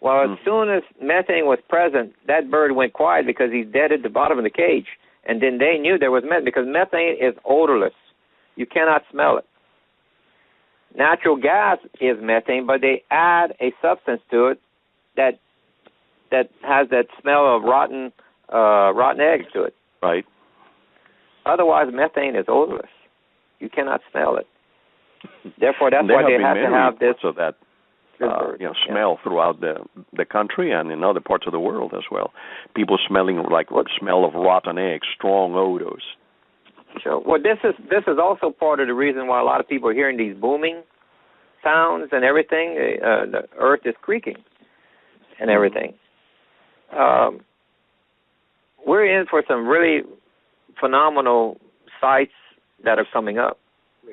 Speaker 2: Well, as soon as methane was present, that bird went quiet because he's dead at the bottom of the cage. And then they knew there was methane, because methane is odorless. You cannot smell it. Natural gas is methane, but they add a substance to it that has that smell of rotten eggs to it.
Speaker 1: Right.
Speaker 2: Otherwise, methane is odorless. You cannot smell it. Therefore, that's why they have to have this.
Speaker 1: Of that, smell throughout the country and in other parts of the world as well. People smelling like what smell of rotten eggs, strong odors.
Speaker 2: Sure. Well, this is also part of the reason why a lot of people are hearing these booming sounds and everything. The Earth is creaking and everything. We're in for some really phenomenal sights that are coming up.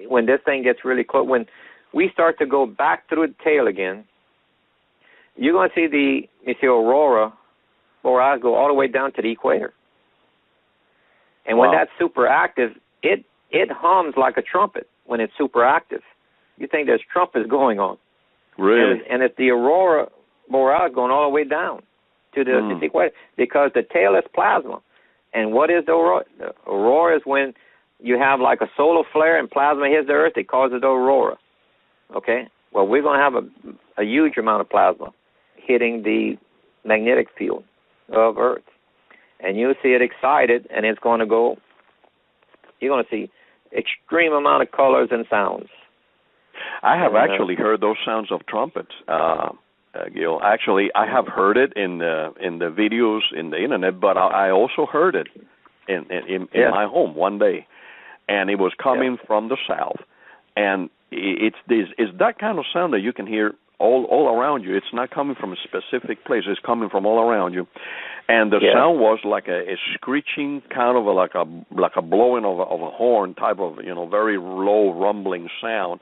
Speaker 2: When this thing gets really close, when we start to go back through the tail again, you're going to see the aurora borealis go all the way down to the equator. And when that's super active, it hums like a trumpet when it's super active. You think there's trumpets going on.
Speaker 1: Really?
Speaker 2: And it's the aurora borealis going all the way down to the equator, because the tail is plasma. And what is the aurora? The aurora is when you have like a solar flare and plasma hits the Earth, it causes the aurora. Okay? Well, we're going to have a huge amount of plasma hitting the magnetic field of Earth. And you'll see it excited, and it's going to go, you're going to see extreme amount of colors and sounds.
Speaker 1: I have actually heard those sounds of trumpets, Gil. Actually, I have heard it in the videos in the internet, but I also heard it in my home one day. And it was coming from the south, and it's that kind of sound that you can hear all around you. It's not coming from a specific place; it's coming from all around you, and the sound was like a screeching, kind of like a blowing of a horn type of very low rumbling sound,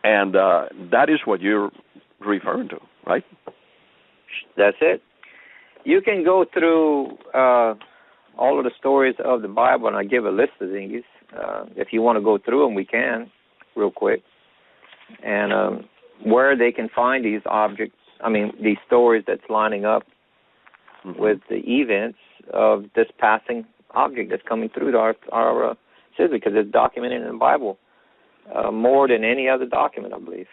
Speaker 1: and that is what you're referring to, right?
Speaker 2: That's it. You can go through all of the stories of the Bible, and I give a list of these. If you want to go through them, we can, real quick. And where they can find these objects, these stories that's lining up with the events of this passing object that's coming through our system, because it's documented in the Bible more than any other document, I believe.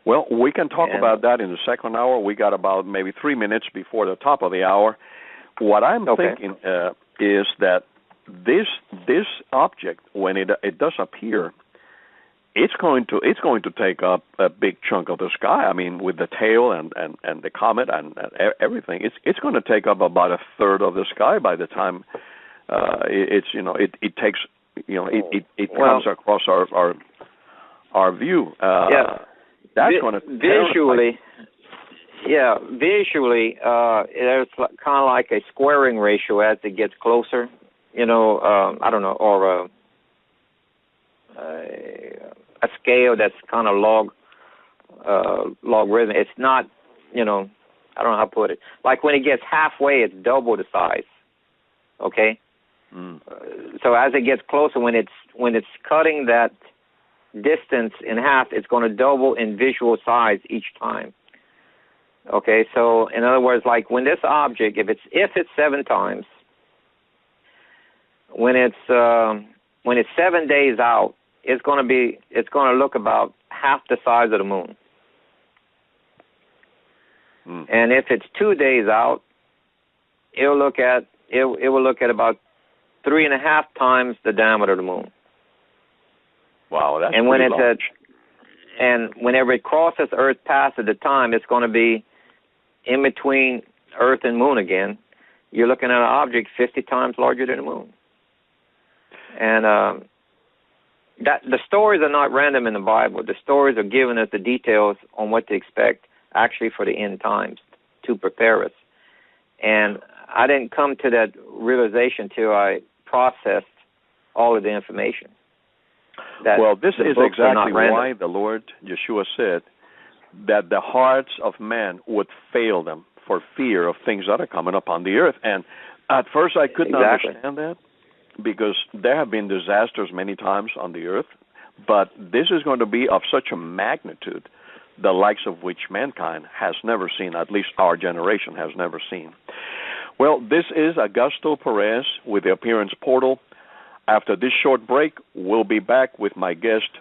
Speaker 1: Well, we can talk about that in the second hour. We got about maybe 3 minutes before the top of the hour. What I'm thinking is that this object, when it does appear, it's going to take up a big chunk of the sky. I mean, with the tail and the comet and everything, it's going to take up about a third of the sky by the time it comes across our view. That's going to
Speaker 2: visually. Yeah, visually, there's kind of like a squaring ratio as it gets closer. I don't know, or a scale that's kind of logarithm. It's not, I don't know how to put it. Like when it gets halfway, it's double the size. Okay. So as it gets closer, when it's cutting that distance in half, it's going to double in visual size each time. Okay. So in other words, like when this object, if it's 7 times, when it's 7 days out, it's going to look about half the size of the moon. And if it's 2 days out, it will look at about 3.5 times the diameter of the moon.
Speaker 1: Wow, that's
Speaker 2: and
Speaker 1: pretty large.
Speaker 2: And whenever it crosses Earth path at the time, it's going to be in between Earth and moon again. You're looking at an object 50 times larger than the moon. And that the stories are not random in the Bible. The stories are giving us the details on what to expect actually for the end times to prepare us. And I didn't come to that realization till I processed all of the information.
Speaker 1: Well, this is exactly why the Lord Yeshua said that the hearts of man would fail them for fear of things that are coming upon the earth. And at first I couldn't understand that, because there have been disasters many times on the earth, but this is going to be of such a magnitude, the likes of which mankind has never seen, at least our generation has never seen. Well, this is Augusto Perez with the Appearance Portal. After this short break, we'll be back with my guest,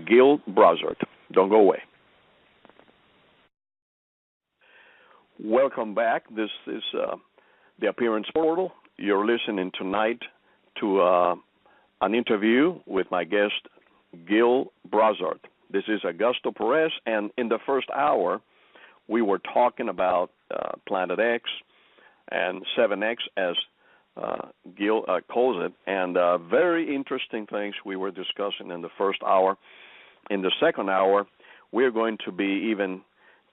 Speaker 1: Gil Brossard. Don't go away. Welcome back. This is the Appearance Portal. You're listening tonight to an interview with my guest, Gil Brossard. This is Augusto Perez, and in the first hour, we were talking about Planet X and 7X, as Gil calls it, and very interesting things we were discussing in the first hour. In the second hour, we're going to be even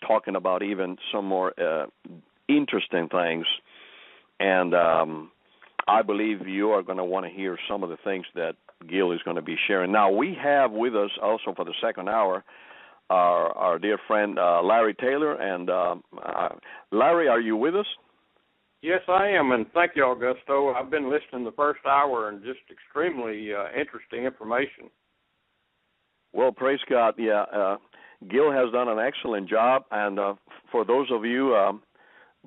Speaker 1: talking about even some more interesting things, and I believe you are going to want to hear some of the things that Gil is going to be sharing. Now, we have with us also for the second hour our dear friend Larry Taylor. And Larry, are you with us?
Speaker 3: Yes, I am, and thank you, Augusto. I've been listening the first hour and just extremely interesting information.
Speaker 1: Well, praise God. Yeah, Gil has done an excellent job, and for those of you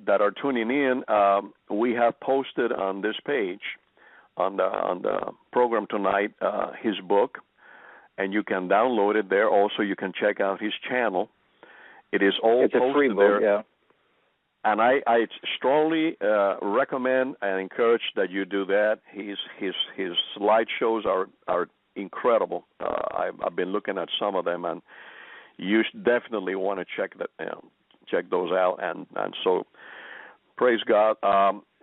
Speaker 1: that are tuning in, we have posted on this page, on the program tonight, his book, and you can download it there. Also, you can check out his channel. It's posted
Speaker 2: a free book,
Speaker 1: there.
Speaker 2: yeah.
Speaker 1: And I strongly recommend and encourage that you do that. His slideshows are incredible. I've been looking at some of them, and you definitely want to check those out. And so, praise God.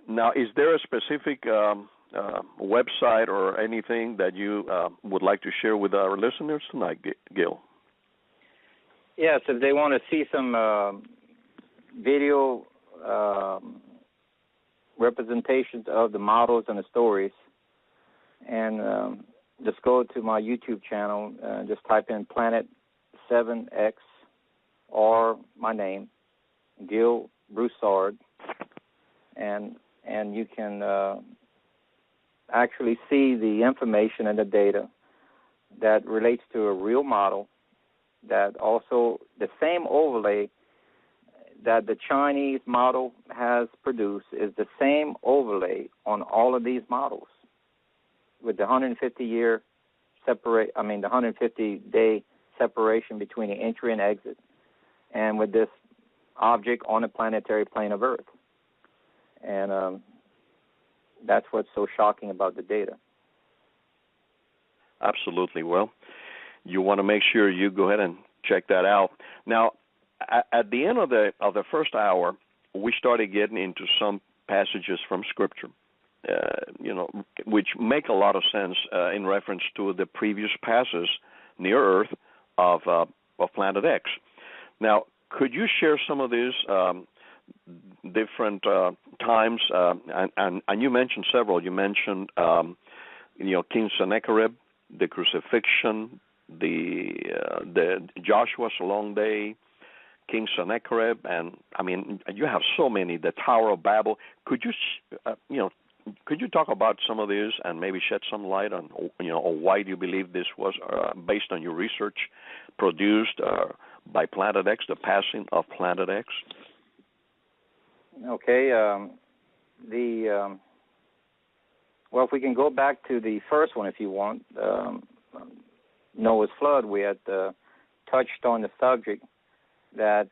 Speaker 1: Now, is there a specific website or anything that you would like to share with our listeners tonight, Gil?
Speaker 2: Yes, if they want to see some video representations of the models and the stories, and just go to my YouTube channel, just type in Planet 7X or my name, Gil Brossard, and you can actually see the information and the data that relates to a real model, that also the same overlay that the Chinese model has produced is the same overlay on all of these models, with the 150-year the 150-day separation between the entry and exit, and with this object on the planetary plane of Earth. And that's what's so shocking about the data.
Speaker 1: Absolutely. Well, you want to make sure you go ahead and check that out. Now, at the end of the first hour, we started getting into some passages from Scripture, which make a lot of sense in reference to the previous passes near Earth of Planet X. Now, could you share some of these different times? And you mentioned several. You mentioned, King Sennacherib, the crucifixion, the Joshua's long day, King Sennacherib, and you have so many. The Tower of Babel. Could you talk about some of these and maybe shed some light on why do you believe this was based on your research produced by Planet X, the passing of Planet X?
Speaker 2: Okay. Well, if we can go back to the first one, if you want, Noah's flood, we had touched on the subject that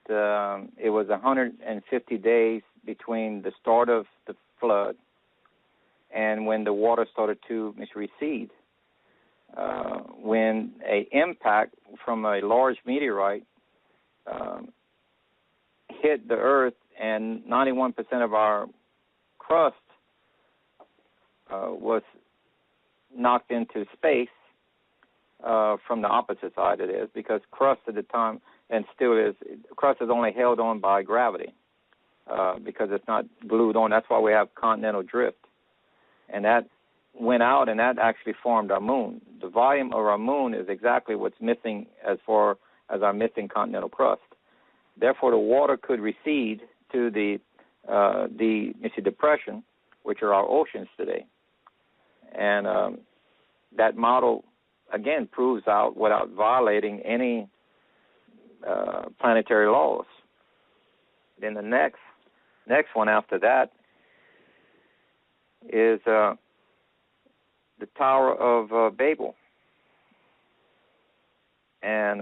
Speaker 2: it was 150 days between the start of the flood and when the water started to recede. When an impact from a large meteorite hit the Earth, and 91% of our crust was knocked into space from the opposite side, it is, because crust at the time, and still is, crust is only held on by gravity because it's not glued on. That's why we have continental drift. And that went out, and that actually formed our moon. The volume of our moon is exactly what's missing as far as our missing continental crust. Therefore, the water could recede to the depression, which are our oceans today. And that model, again, proves out without violating any planetary laws. Then the next one after that is the Tower of Babel. And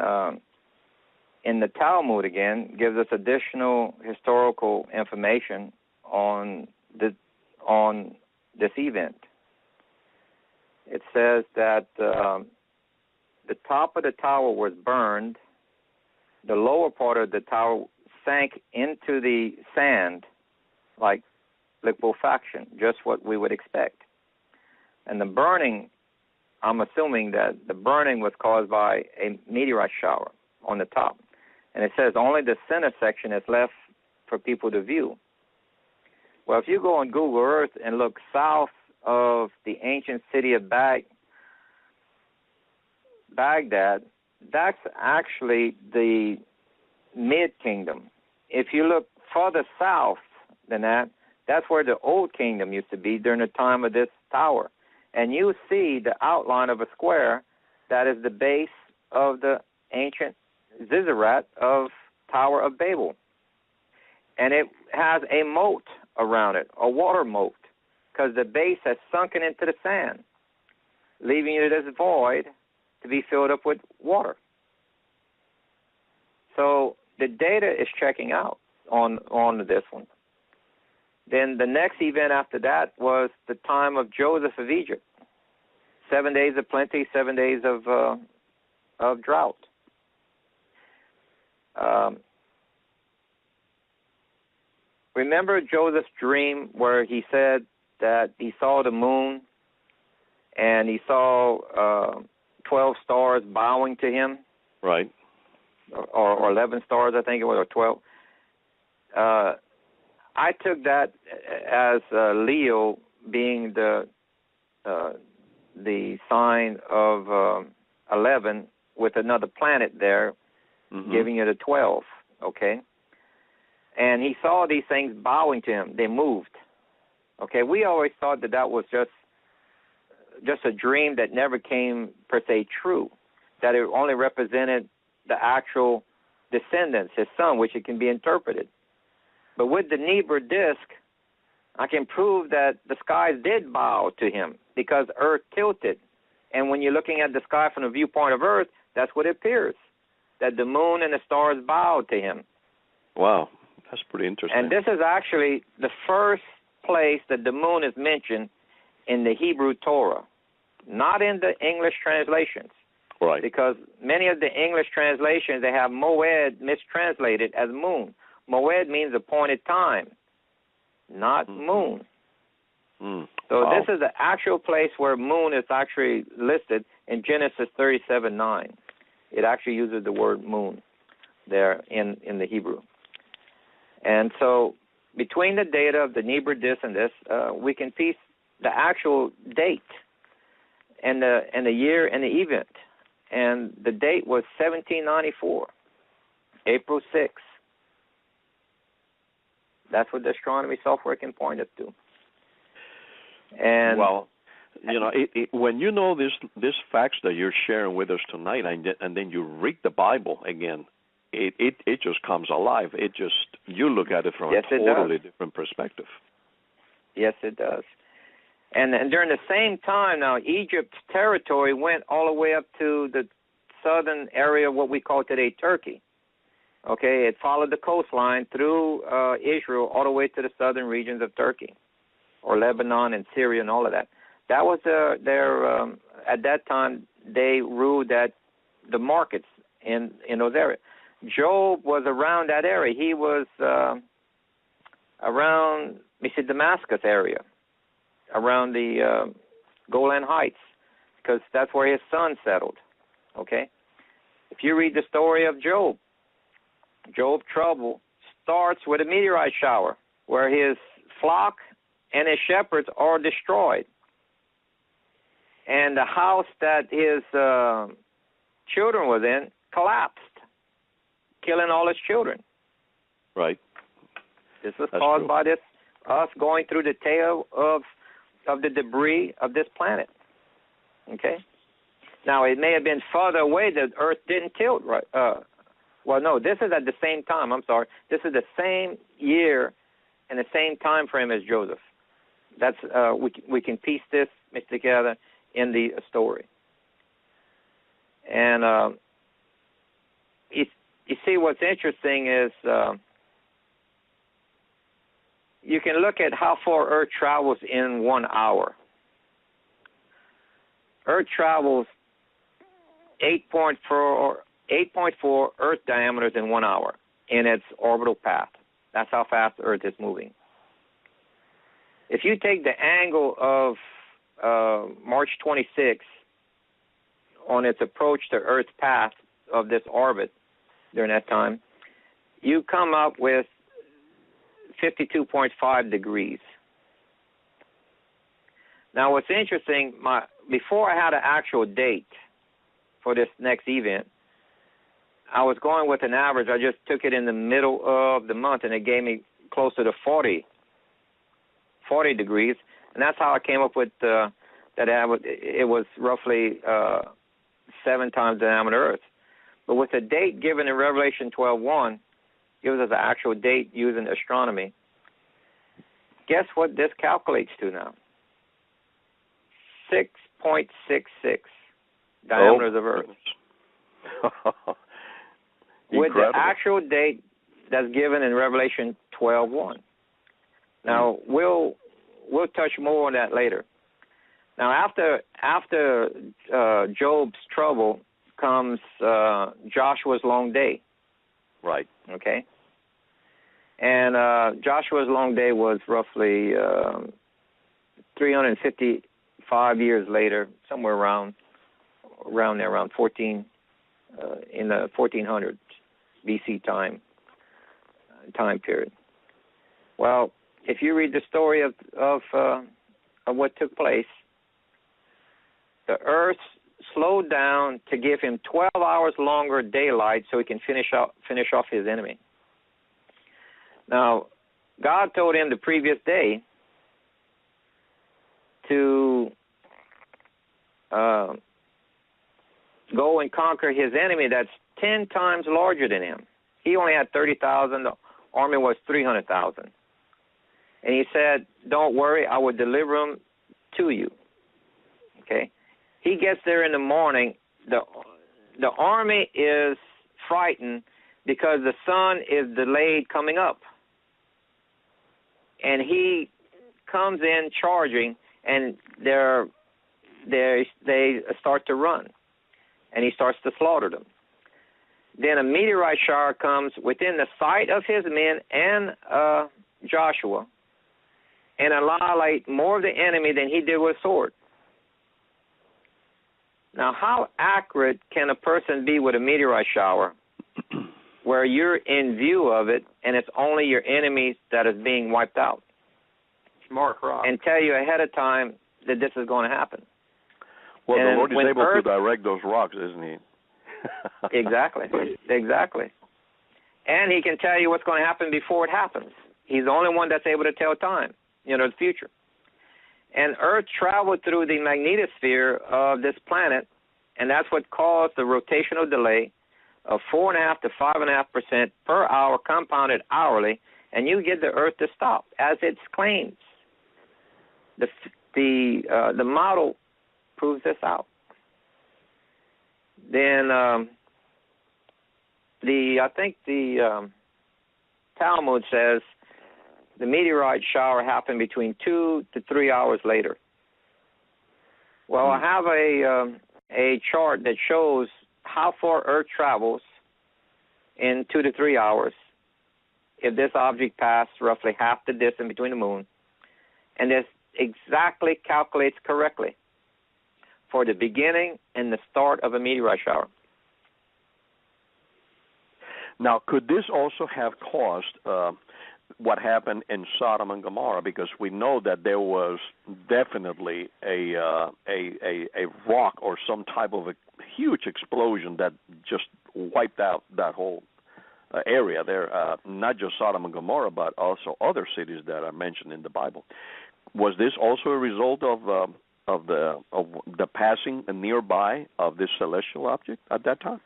Speaker 2: in the Talmud, again, gives us additional historical information on this event. It says that the top of the tower was burned, the lower part of the tower sank into the sand like liquefaction, just what we would expect. And the burning, I'm assuming that the burning was caused by a meteorite shower on the top. And it says only the center section is left for people to view. Well, if you go on Google Earth and look south of the ancient city of Baghdad, that's actually the mid-kingdom. If you look further south than that, that's where the old kingdom used to be during the time of this tower. And you see the outline of a square that is the base of the ancient ziggurat of Tower of Babel. And it has a moat around it, a water moat, because the base has sunken into the sand, leaving you this void to be filled up with water. So the data is checking out on this one. Then the next event after that was the time of Joseph of Egypt. 7 days of plenty, 7 days of drought. Remember Joseph's dream where he said that he saw the moon and he saw 12 stars bowing to him?
Speaker 1: Right.
Speaker 2: Or 11 stars, I think it was, or 12. I took that as Leo being the sign of 11 with another planet there, giving it a 12, okay? And he saw these things bowing to him. They moved, okay? We always thought that was just a dream that never came, per se, true, that it only represented the actual descendants, his son, which it can be interpreted. But with the Nibiru disk, I can prove that the skies did bow to him because Earth tilted. And when you're looking at the sky from the viewpoint of Earth, that's what it appears, that the moon and the stars bowed to him.
Speaker 1: Wow, that's pretty interesting.
Speaker 2: And this is actually the first place that the moon is mentioned in the Hebrew Torah, not in the English translations.
Speaker 1: Right.
Speaker 2: Because many of the English translations, they have moed mistranslated as moon. Moed means appointed time, not moon. So
Speaker 1: wow.
Speaker 2: this is the actual place where moon is actually listed in Genesis 37:9. It actually uses the word moon there in the Hebrew. And so between the data of the Nibiru disk and this, we can piece the actual date and the year and the event. And the date was 1794, April 6th. That's what the astronomy software can point us to. And
Speaker 1: well, you know, when you know these facts that you're sharing with us tonight, and then you read the Bible again, it just comes alive. You look at it from a totally different perspective.
Speaker 2: Yes, it does. And during the same time, now Egypt's territory went all the way up to the southern area of what we call today Turkey. Okay, it followed the coastline through Israel all the way to the southern regions of Turkey, or Lebanon and Syria and all of that. That was their at that time they ruled the markets in those areas. Job was around that area. He was around Damascus area, around the Golan Heights, because that's where his son settled. Okay, if you read the story of Job, Job's trouble starts with a meteorite shower where his flock and his shepherds are destroyed. And the house that his children was in collapsed, killing all his children.
Speaker 1: Right.
Speaker 2: This was caused by us going through the tail of the debris of this planet. Okay? Now, it may have been further away that Earth didn't tilt right. Well, no, this is at the same time. I'm sorry. This is the same year and the same time frame as Joseph. That's we can piece this together in the story. And you see, what's interesting is you can look at how far Earth travels in 1 hour. Earth travels 8.4 Earth diameters in 1 hour in its orbital path. That's how fast Earth is moving. If you take the angle of March 26 on its approach to Earth's path of this orbit during that time, you come up with 52.5 degrees. Now, what's interesting, before I had an actual date for this next event, I was going with an average. I just took it in the middle of the month, and it gave me closer to 40 degrees, and that's how I came up with that it was roughly 7 times the diameter Earth. But with the date given in Revelation 12:1, gives us an actual date using astronomy. Guess what this calculates to now? 6.66 diameters of Earth. With the actual date that's given in Revelation 12:1. Now we'll touch more on that later. Now after Job's trouble comes Joshua's long day.
Speaker 1: Right.
Speaker 2: Okay. And Joshua's long day was roughly 355 years later, somewhere around there, around 14 in the 1400s BC time period. Well, if you read the story of what took place, the Earth slowed down to give him 12 hours longer daylight so he can finish off his enemy. Now, God told him the previous day to go and conquer his enemy that's 10 times larger than him. He only had 30,000 army was 300,000. And he said, don't worry, I will deliver them to you. Okay? He gets there in the morning. The army is frightened because the sun is delayed coming up. And he comes in charging, and they start to run. And he starts to slaughter them. Then a meteorite shower comes within the sight of his men and Joshua and annihilate more of the enemy than he did with a sword. Now, how accurate can a person be with a meteorite shower where you're in view of it and it's only your enemies that is being wiped out?
Speaker 3: Smart rock.
Speaker 2: And tell you ahead of time that this is going to happen.
Speaker 1: Well,
Speaker 2: and
Speaker 1: the Lord is able to direct those rocks, isn't he?
Speaker 2: Exactly. And he can tell you what's going to happen before it happens. He's the only one that's able to tell time, the future. And Earth traveled through the magnetosphere of this planet, and that's what caused the rotational delay of 4.5 to 5.5% per hour compounded hourly, and you get the Earth to stop, as it claims. The model proves this out. Then I think the Talmud says the meteorite shower happened between 2 to 3 hours later. Well, I have a chart that shows how far Earth travels in 2 to 3 hours if this object passed roughly half the distance between the moon, and this exactly calculates correctly for the beginning and the start of a meteorite shower.
Speaker 1: Now, could this also have caused what happened in Sodom and Gomorrah? Because we know that there was definitely a rock or some type of a huge explosion that just wiped out that whole area there, not just Sodom and Gomorrah, but also other cities that are mentioned in the Bible. Was this also a result of the passing nearby of this celestial object at that time?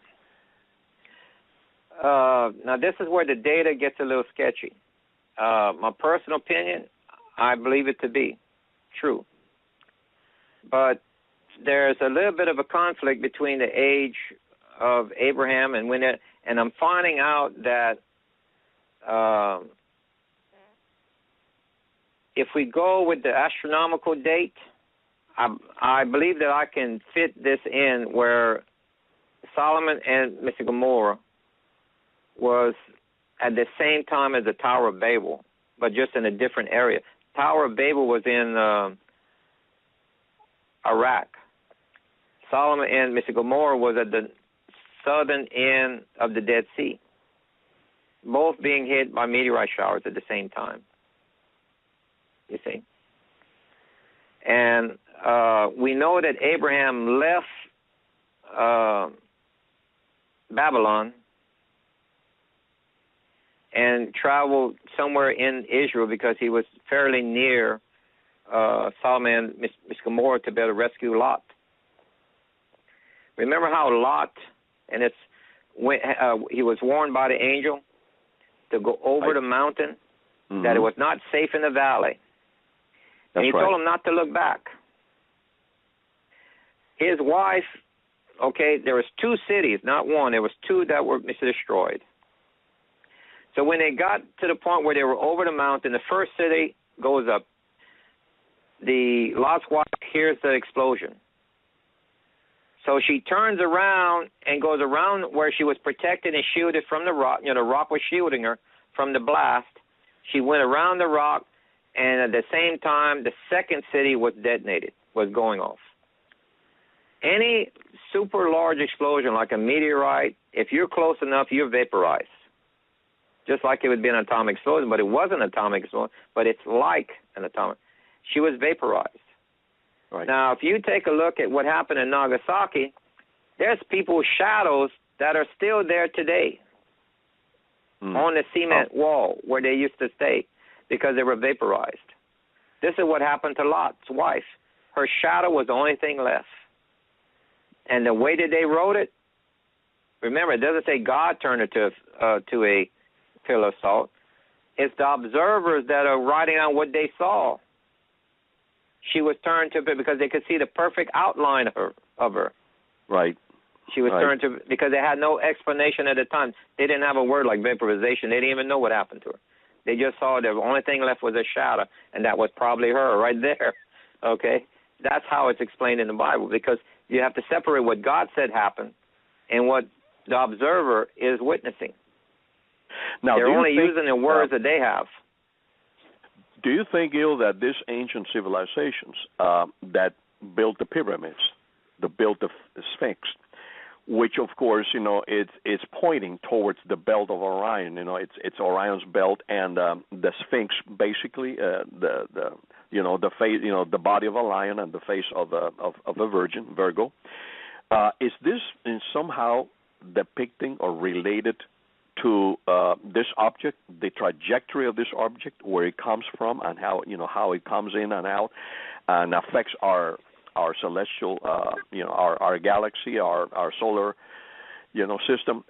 Speaker 2: Now, this is where the data gets a little sketchy. My personal opinion, I believe it to be true. But there's a little bit of a conflict between the age of Abraham and and I'm finding out that if we go with the astronomical date, I believe that I can fit this in where Solomon and Mr. Gomorrah was at the same time as the Tower of Babel, but just in a different area. Tower of Babel was in Iraq. Solomon and Mr. Gomorrah was at the southern end of the Dead Sea, both being hit by meteorite showers at the same time. You see? And we know that Abraham left Babylon and traveled somewhere in Israel because he was fairly near Solomon and Miss Gomorrah to be able to rescue Lot. Remember how Lot, and he was warned by the angel to go over the mountain, that it was not safe in the valley. And he told him not to look back. His wife, there was 2 cities, not one. There was 2 that were destroyed. So when they got to the point where they were over the mountain, the first city goes up. The Lot's wife hears the explosion. So she turns around and goes around where she was protected and shielded from the rock. The rock was shielding her from the blast. She went around the rock, and at the same time, the second city was detonated, was going off. Any super large explosion like a meteorite, if you're close enough, you're vaporized. Just like it would be an atomic explosion, but it wasn't an atomic explosion, but it's like an atomic. She was vaporized. Right. Now, if you take a look at what happened in Nagasaki, there's people's shadows that are still there today on the cement wall where they used to stay because they were vaporized. This is what happened to Lot's wife. Her shadow was the only thing left. And the way that they wrote it, remember, it doesn't say God turned her to a pillar of salt. It's the observers that are writing on what they saw. She was turned to because they could see the perfect outline of her.
Speaker 1: Right.
Speaker 2: She was turned to because they had no explanation at the time. They didn't have a word like vaporization. They didn't even know what happened to her. They just saw the only thing left was a shadow, and that was probably her right there. Okay? That's how it's explained in the Bible, because you have to separate what God said happened and what the observer is witnessing.
Speaker 1: Now,
Speaker 2: they're only using the words that they have.
Speaker 1: Do you think, Gil, that these ancient civilizations that built the pyramids, that built the Sphinx, which of course, it's pointing towards the belt of Orion. It's Orion's belt, and the Sphinx, basically, the face, the body of a lion and the face of a virgin, Virgo. Is this in somehow depicting or related to this object, the trajectory of this object, where it comes from, and how it comes in and out, and affects our celestial, our galaxy, our solar, system?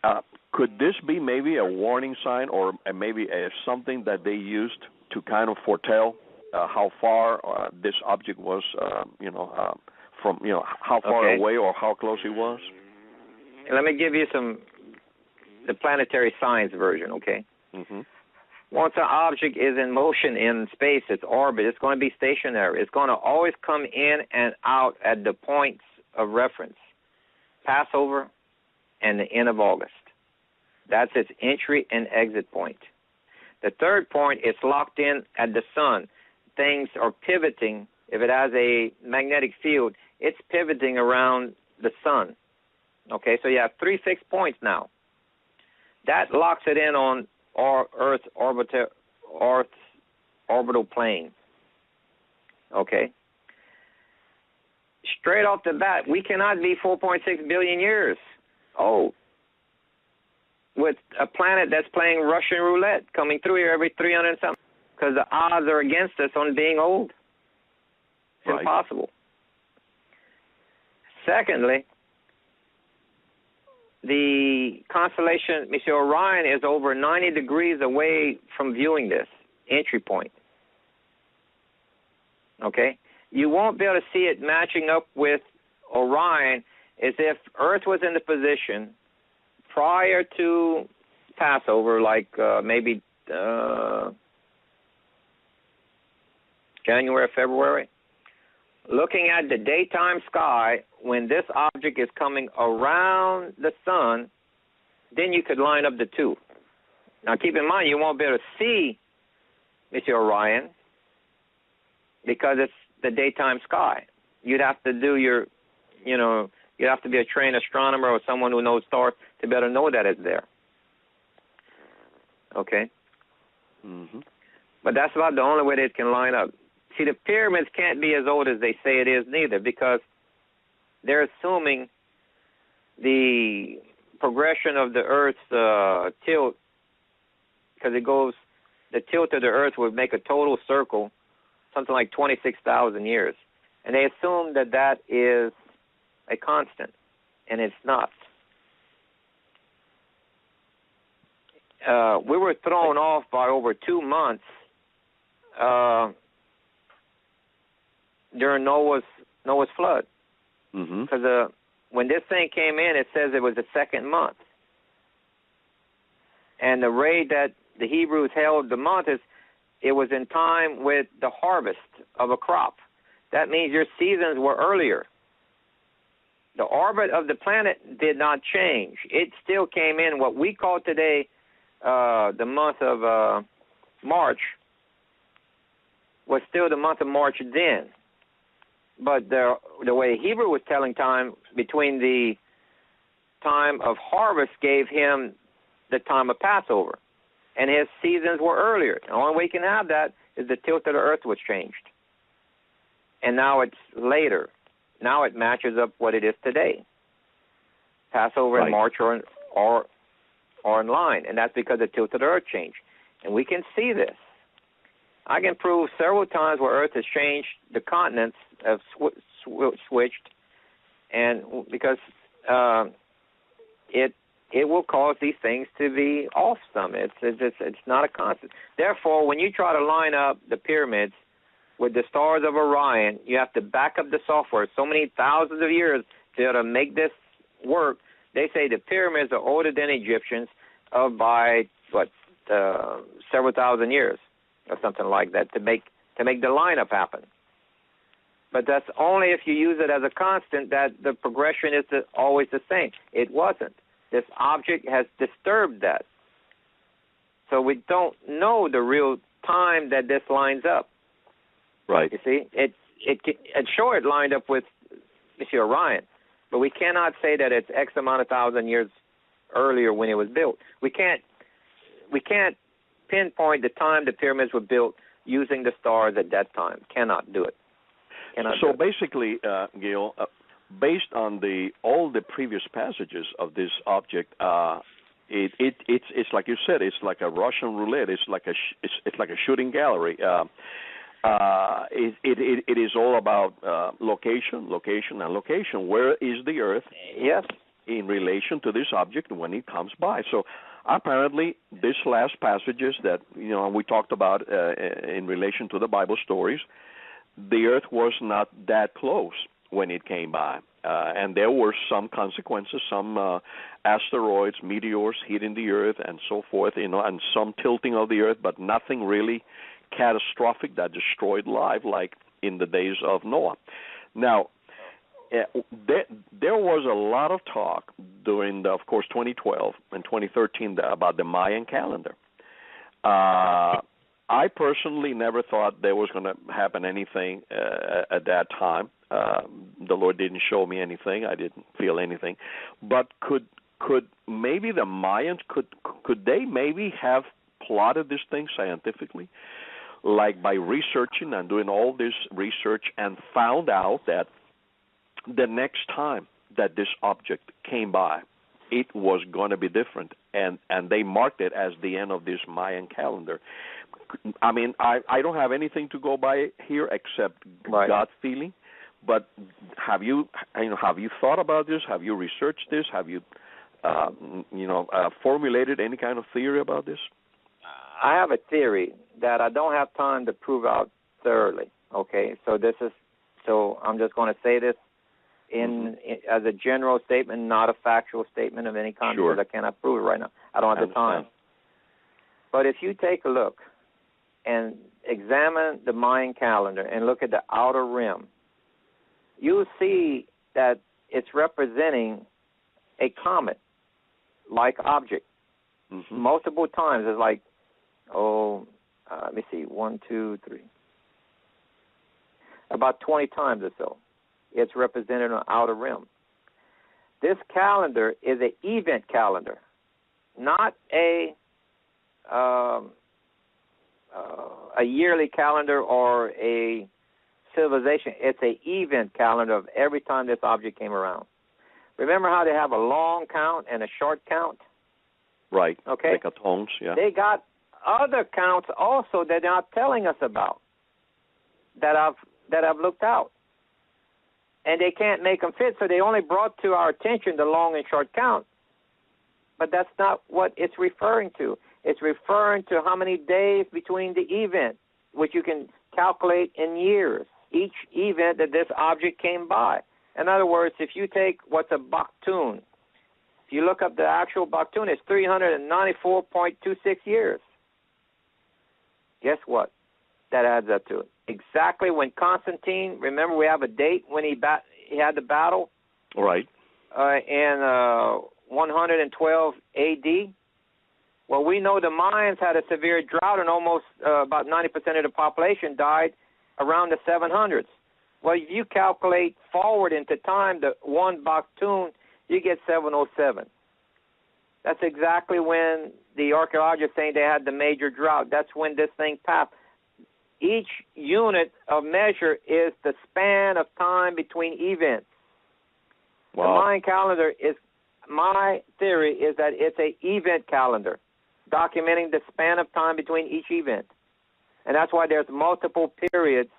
Speaker 1: Could this be maybe a warning sign, or maybe something that they used to kind of foretell how far this object was, from, how far away or how close it was?
Speaker 2: Let me give you the planetary science version, okay?
Speaker 1: Mm-hmm.
Speaker 2: Once an object is in motion in space, its orbit, it's going to be stationary. It's going to always come in and out at the points of reference, Passover and the end of August. That's its entry and exit point. The third point is locked in at the sun. Things are pivoting. If it has a magnetic field, it's pivoting around the sun. Okay, so you have 3 fixed points now. That locks it in on Earth's orbital plane. Okay? Straight off the bat, we cannot be 4.6 billion years old with a planet that's playing Russian roulette, coming through here every 300 and something, because the odds are against us on being old. It's impossible. Secondly, the constellation Monsieur Orion is over 90 degrees away from viewing this entry point. Okay? You won't be able to see it matching up with Orion as if Earth was in the position prior to Passover, like maybe January, February. Looking at the daytime sky, when this object is coming around the sun, then you could line up the two. Now, keep in mind, you won't be able to see Monsieur Orion because it's the daytime sky. You'd have to do you'd have to be a trained astronomer or someone who knows stars to be able to know that it's there. Okay?
Speaker 1: Mm-hmm.
Speaker 2: But that's about the only way that it can line up. See, the pyramids can't be as old as they say it is neither, because they're assuming the progression of the Earth's tilt, because the tilt of the Earth would make a total circle, something like 26,000 years. And they assume that is a constant, and it's not. We were thrown off by over 2 months during Noah's flood.
Speaker 1: Mm-hmm.
Speaker 2: Because when this thing came in, it says it was the second month. And the rate that the Hebrews held the month is it was in time with the harvest of a crop. That means your seasons were earlier. The orbit of the planet did not change. It still came in what we call today the month of March was still the month of March then. But the way Hebrew was telling time between the time of harvest gave him the time of Passover. And his seasons were earlier. The only way you can have that is the tilt of the earth was changed. And now it's later. Now it matches up what it is today. Passover and March are in line, and that's because the tilt of the earth changed. And we can see this. I can prove several times where Earth has changed, the continents have switched, and because it will cause these things to be off some. It's not a constant. Therefore, when you try to line up the pyramids with the stars of Orion, you have to back up the software so many thousands of years to make this work. They say the pyramids are older than Egyptians by several thousand years or something like that to make the lineup happen. But that's only if you use it as a constant that the progression is always the same. It wasn't. This object has disturbed that. So we don't know the real time that this lines up.
Speaker 1: Right.
Speaker 2: You see, it lined up with Orion, but we cannot say that it's X amount of thousand years earlier when it was built. We can't pinpoint the time the pyramids were built using the stars at that time. Cannot do it.
Speaker 1: So basically, Gil, based on all the previous passages of this object, it's like you said, it's like a Russian roulette. It's like a shooting gallery. It is all about location. Where is the Earth?
Speaker 2: Yes.
Speaker 1: In relation to this object when it comes by. So apparently, these last passages that we talked about in relation to the Bible stories, the Earth was not that close when it came by, and there were some consequences, some asteroids, meteors hitting the Earth, and so forth, and some tilting of the Earth, but nothing really catastrophic that destroyed life like in the days of Noah. Now, there was a lot of talk during, of course, 2012 and 2013 about the Mayan calendar. I personally never thought there was going to happen anything at that time. The Lord didn't show me anything. I didn't feel anything. But could maybe the Mayans, could they maybe have plotted this thing scientifically, like by researching and doing all this research and found out that the next time that this object came by, it was going to be different, and they marked it as the end of this Mayan calendar. I mean, I don't have anything to go by here except God's feeling. But have you thought about this? Have you researched this? Have you formulated any kind of theory about this?
Speaker 2: I have a theory that I don't have time to prove out thoroughly. Okay, so I'm just going to say this as a general statement, not a factual statement of any kind,
Speaker 1: sure.
Speaker 2: Because I cannot prove it right now. I don't have the time. But if you take a look and examine the Mayan calendar and look at the outer rim, you'll see that it's representing a comet-like object. Mm-hmm. Multiple times. It's like, let me see, 1, 2, 3. About 20 times or so. It's represented on the outer rim. This calendar is an event calendar, not a yearly calendar or a civilization. It's an event calendar of every time this object came around. Remember how they have a long count and a short count?
Speaker 1: Right.
Speaker 2: Okay.
Speaker 1: Decatones, yeah.
Speaker 2: They got other counts also that they're not telling us about that I've looked out. And they can't make them fit, so they only brought to our attention the long and short count. But that's not what it's referring to. It's referring to how many days between the event, which you can calculate in years, each event that this object came by. In other words, if you take what's a Baktun, if you look up the actual Baktun, it's 394.26 years. Guess what? That adds up to it. Exactly when Constantine, remember we have a date when he had the battle?
Speaker 1: Right.
Speaker 2: In 112 A.D. Well, we know the Mayans had a severe drought and almost about 90% of the population died around the 700s. Well, if you calculate forward into time, the one Baktun, you get 707. That's exactly when the archaeologists saying they had the major drought. That's when this thing passed. Each unit of measure is the span of time between events. Wow. The Mayan calendar my theory is that it's an event calendar, documenting the span of time between each event. And that's why there's multiple periods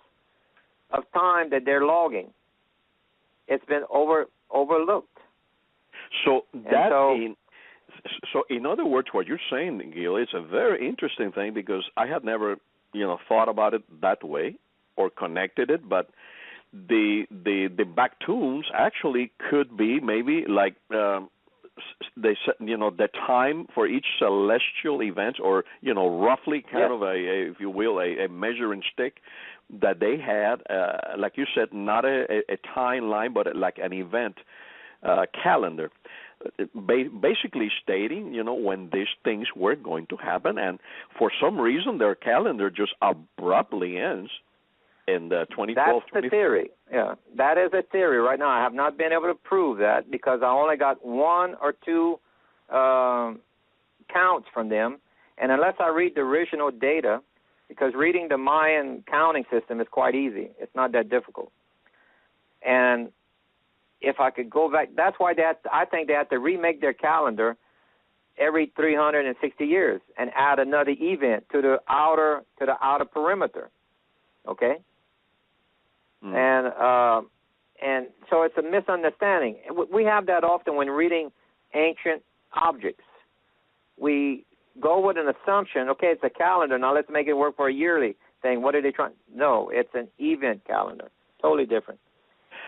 Speaker 2: of time that they're logging. It's been overlooked.
Speaker 1: So So, in other words, what you're saying, Gil, it's a very interesting thing because I had never, thought about it that way or connected it. But the back tombs actually could be maybe like they said, the time for each celestial event, or roughly kind of if you will, a measuring stick that they had, like you said, not a timeline, but like an event calendar, basically stating, when these things were going to happen. And for some reason, their calendar just abruptly ends in the 2012.
Speaker 2: That's the theory. Yeah, that is a theory. Right now, I have not been able to prove that because I only got one or two counts from them, and unless I read the original data, because reading the Mayan counting system is quite easy. It's not that difficult. And if I could go back, that's why I think they have to remake their calendar every 360 years and add another event to the outer perimeter. Okay? And so it's a misunderstanding. We have that often when reading ancient objects. We go with an assumption, okay, it's a calendar, now let's make it work for a yearly thing. What are they trying? No, it's an event calendar. Totally different.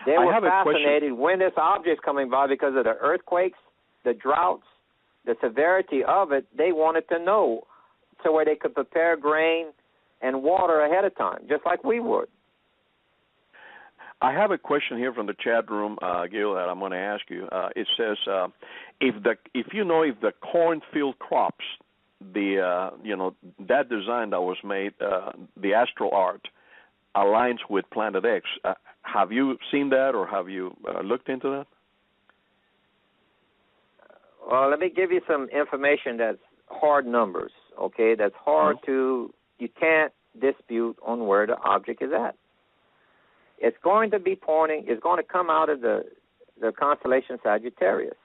Speaker 2: They were fascinated when this object's coming by because of the earthquakes, the droughts, the severity of it. They wanted to know so where they could prepare grain and water ahead of time, just like we would.
Speaker 1: I have a question here from the chat room, Gil, that I'm going to ask you. It says, if the cornfield crops, that design that was made, the astral art, aligns with Planet X. Have you seen that, or have you looked into that?
Speaker 2: Well, let me give you some information that's hard numbers, okay? That's hard you can't dispute on where the object is at. It's going to be pointing, it's going to come out of the constellation Sagittarius,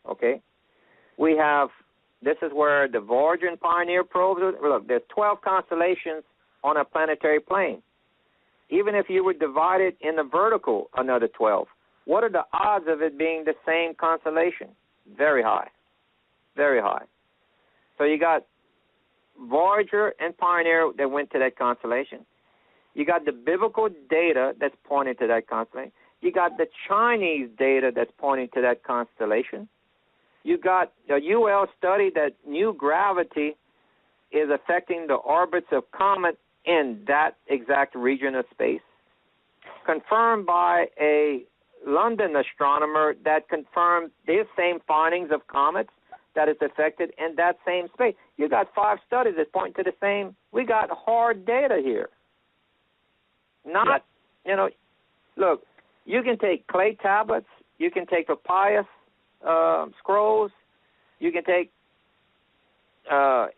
Speaker 2: okay? This is where the Voyager and Pioneer probes are. Look, there's 12 constellations on a planetary plane. Even if you would divide it in the vertical, another 12. What are the odds of it being the same constellation? Very high. Very high. So you got Voyager and Pioneer that went to that constellation. You got the biblical data that's pointing to that constellation. You got the Chinese data that's pointing to that constellation. You got a UL study that new gravity is affecting the orbits of comets in that exact region of space, confirmed by a London astronomer that confirmed these same findings of comets that is affected in that same space. You got 5 studies that point to the same. We got hard data here. Look, you can take clay tablets, you can take papyrus scrolls, you can take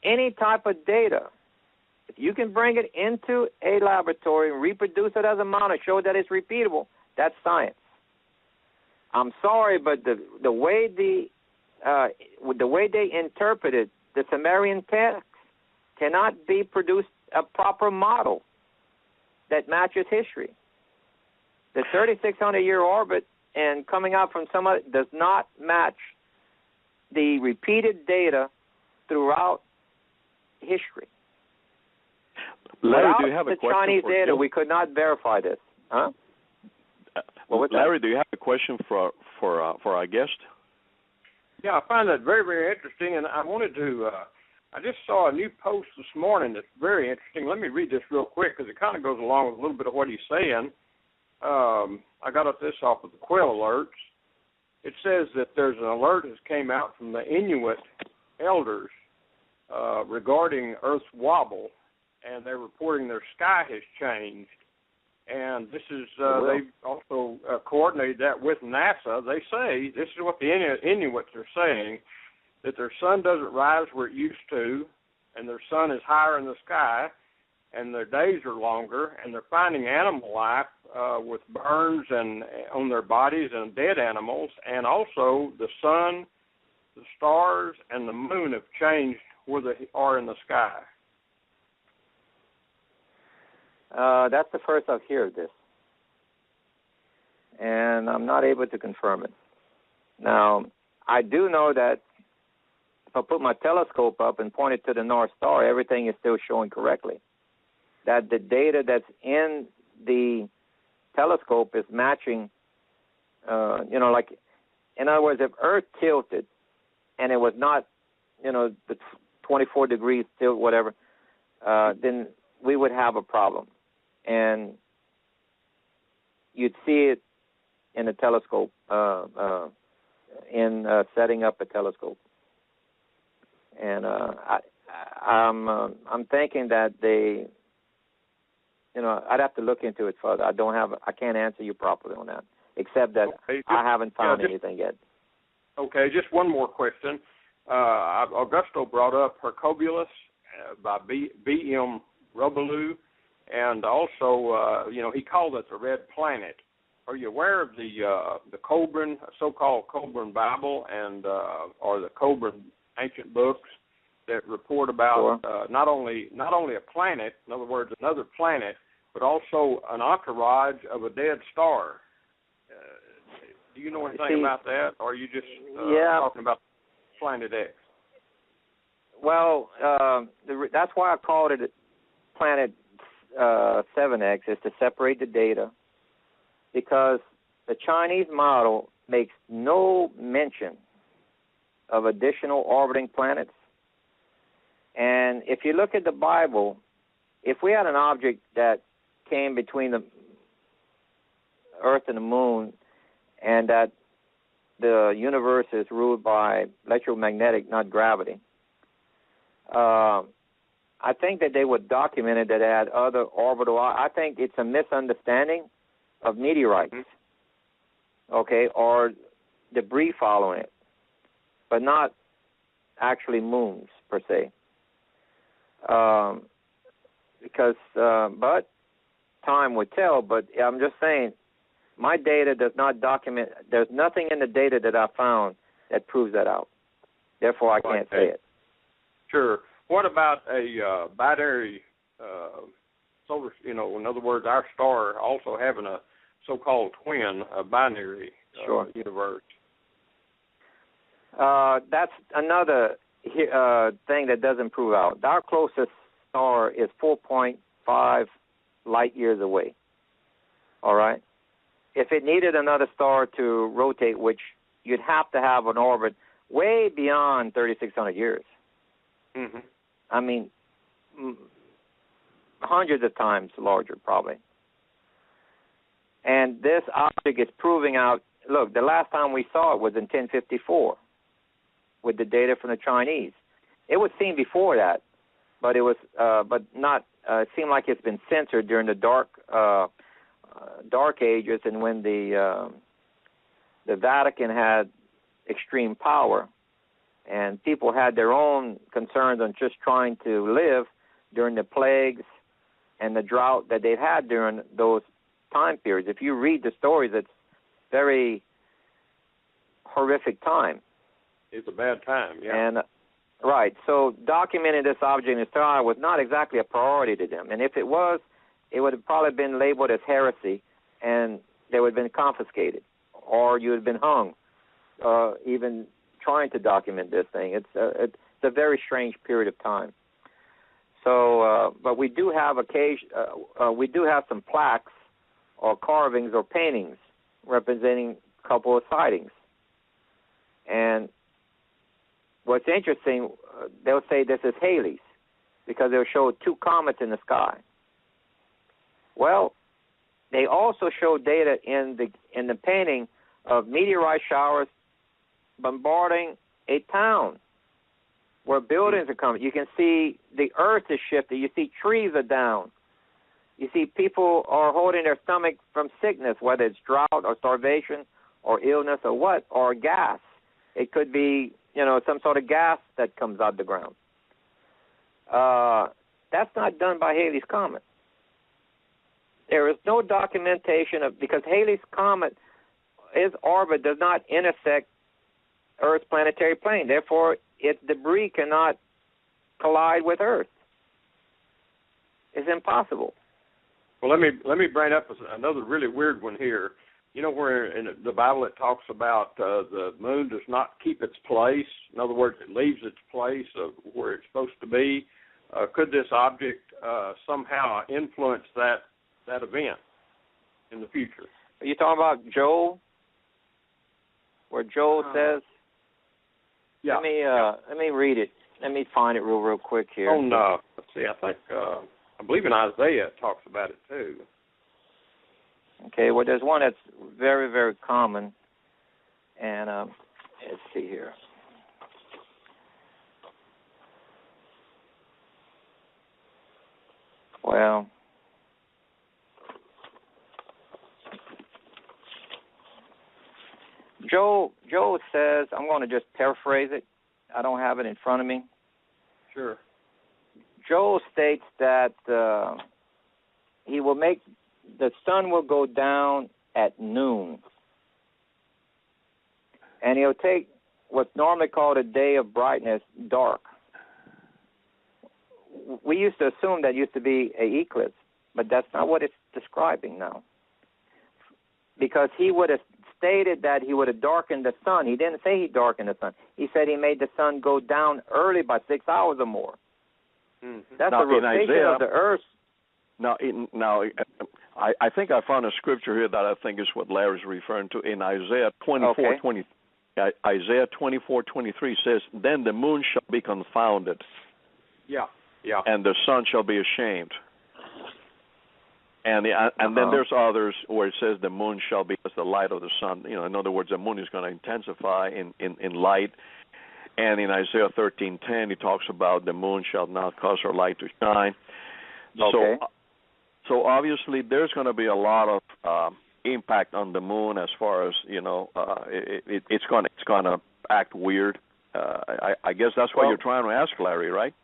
Speaker 2: any type of data. If you can bring it into a laboratory and reproduce it as a model, show that it's repeatable, that's science. I'm sorry, but the way they interpreted the Sumerian text cannot be produced a proper model that matches history. The 3,600-year orbit and coming out from some other does not match the repeated data throughout history.
Speaker 1: Larry, do you have a question?
Speaker 2: Without the Chinese data, we could not verify this. Huh?
Speaker 1: Larry, do you have a question for our guest?
Speaker 3: Yeah, I find that very, very interesting, and I wanted to. I just saw a new post this morning that's very interesting. Let me read this real quick because it kind of goes along with a little bit of what he's saying. I got this off of the Quail Alerts. It says that there's an alert that came out from the Inuit elders regarding Earth's wobble, and they're reporting their sky has changed. And this is, they've also coordinated that with NASA. They say, this is what the Inuits are saying, that their sun doesn't rise where it used to, and their sun is higher in the sky, and their days are longer, and they're finding animal life with burns and on their bodies and dead animals, and also the sun, the stars, and the moon have changed where they are in the sky.
Speaker 2: That's the first I've heard this, and I'm not able to confirm it. Now, I do know that if I put my telescope up and point it to the North Star, everything is still showing correctly. That the data that's in the telescope is matching, like, in other words, if Earth tilted and it was not, the 24 degrees tilt, whatever, then we would have a problem. And you'd see it in a telescope, in setting up a telescope. And I'm thinking that they, I'd have to look into it further. I can't answer you properly on that, except that I haven't found anything yet.
Speaker 3: Okay, just one more question. Augusto brought up Hercobulus by B.M. Robileau, and also, he called it the Red Planet. Are you aware of the Cobran, so-called Cobran Bible, and or the Cobran ancient books that report about not only a planet, in other words, another planet, but also an entourage of a dead star? Do you know anything about that, or are you just talking about Planet X?
Speaker 2: Well, that's why I called it Planet 7X, is to separate the data, because the Chinese model makes no mention of additional orbiting planets. And if you look at the Bible, if we had an object that came between the Earth and the Moon, and that the universe is ruled by electromagnetic, not gravity, I think that they would document it that it had other orbital. I think it's a misunderstanding of meteorites, or debris following it, but not actually moons per se. But time would tell. But I'm just saying, my data does not document. There's nothing in the data that I found that proves that out. Therefore, I can't say it.
Speaker 3: Sure. What about a binary solar? In other words, our star also having a so-called twin, a binary universe.
Speaker 2: That's another thing that doesn't prove out. Our closest star is 4.5 light years away. All right? If it needed another star to rotate, which you'd have to have an orbit way beyond 3,600 years.
Speaker 3: Mm-hmm.
Speaker 2: I mean, hundreds of times larger, probably. And this object is proving out. Look, the last time we saw it was in 1054 with the data from the Chinese. It was seen before that, but it was, but not. It seemed like it's been censored during the Dark Ages, and when the Vatican had extreme power, and people had their own concerns on just trying to live during the plagues and the drought that they've had during those time periods. If you read the stories, it's very horrific time.
Speaker 3: It's a bad time, yeah.
Speaker 2: And right, so documenting this object in the star was not exactly a priority to them. And if it was, it would have probably been labeled as heresy, and they would have been confiscated, or you would have been hung, even trying to document this thing. It's a very strange period of time. So, but we do have we do have some plaques or carvings or paintings representing a couple of sightings. And what's interesting, they'll say this is Halley's because they'll show two comets in the sky. Well, they also show data in the painting of meteorite showers bombarding a town where buildings are coming. You can see the earth is shifting. You see trees are down. You see people are holding their stomach from sickness, whether it's drought or starvation or illness or what, or gas. It could be, some sort of gas that comes out of the ground. That's not done by Halley's Comet. There is no documentation because Halley's Comet, its orbit does not intersect Earth's planetary plane. Therefore, its debris cannot collide with Earth. It's impossible.
Speaker 3: Well, let me bring up another really weird one here. You know where in the Bible it talks about the moon does not keep its place. In other words, it leaves its place of where it's supposed to be. Could this object somehow influence that event in the future?
Speaker 2: Are you talking about Joel? Where Joel says?
Speaker 3: Yeah.
Speaker 2: Let me read it. Let me find it real quick here.
Speaker 3: Oh no. Let's see. I think I believe in Isaiah it talks about it too.
Speaker 2: Okay, well, there's one that's very, very common, and let's see here. Well, Joel says, I'm going to just paraphrase it. I don't have it in front of me.
Speaker 3: Sure.
Speaker 2: Joel states that he will make the sun will go down at noon, and he'll take what's normally called a day of brightness dark. We used to assume that used to be an eclipse, but that's not what it's describing now, because he would have stated that he would have darkened the sun. He didn't say he darkened the sun. He said he made the sun go down early by 6 hours or more.
Speaker 3: Mm-hmm.
Speaker 2: That's the rotation of the Earth.
Speaker 1: I think I found a scripture here that I think is what Larry's referring to in Isaiah 24:20. Isaiah 24:23 says, "Then the moon shall be confounded,
Speaker 3: Yeah.
Speaker 1: and the sun shall be ashamed." And then there's others where it says the moon shall be as the light of the sun. You know, in other words, the moon is going to intensify in light. And in Isaiah 13:10, he talks about the moon shall not cause her light to shine.
Speaker 2: Okay.
Speaker 1: So obviously there's going to be a lot of impact on the moon as far as, you know, it's going to act weird. I guess that's what you're trying to ask, Larry, right?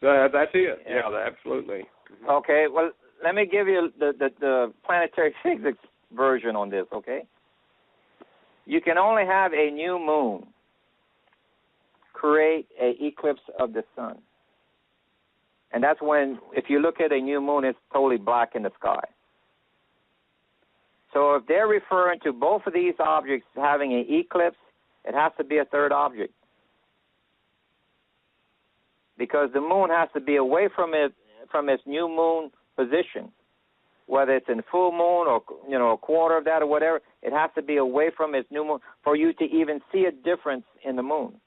Speaker 3: That's it. Yeah, absolutely. Mm-hmm.
Speaker 2: Okay. Well, let me give you the planetary physics version on this. Okay. You can only have a new moon create an eclipse of the sun. And that's when, if you look at a new moon, it's totally black in the sky. So if they're referring to both of these objects having an eclipse, it has to be a third object. Because the moon has to be away from its new moon position. Whether it's in full moon or, you know, a quarter of that or whatever, it has to be away from its new moon for you to even see a difference in the moon,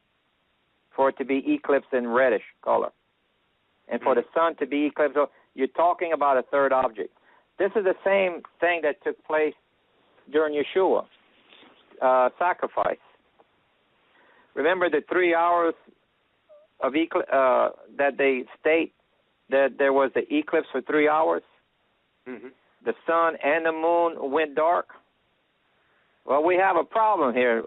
Speaker 2: for it to be eclipsed in reddish color. And for the sun to be eclipsed, so you're talking about a third object. This is the same thing that took place during Yeshua sacrifice. Remember the 3 hours of that they state that there was the eclipse for 3 hours?
Speaker 3: Mm-hmm.
Speaker 2: The sun and the moon went dark? Well, we have a problem here.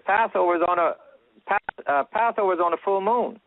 Speaker 2: Passover is on a full moon.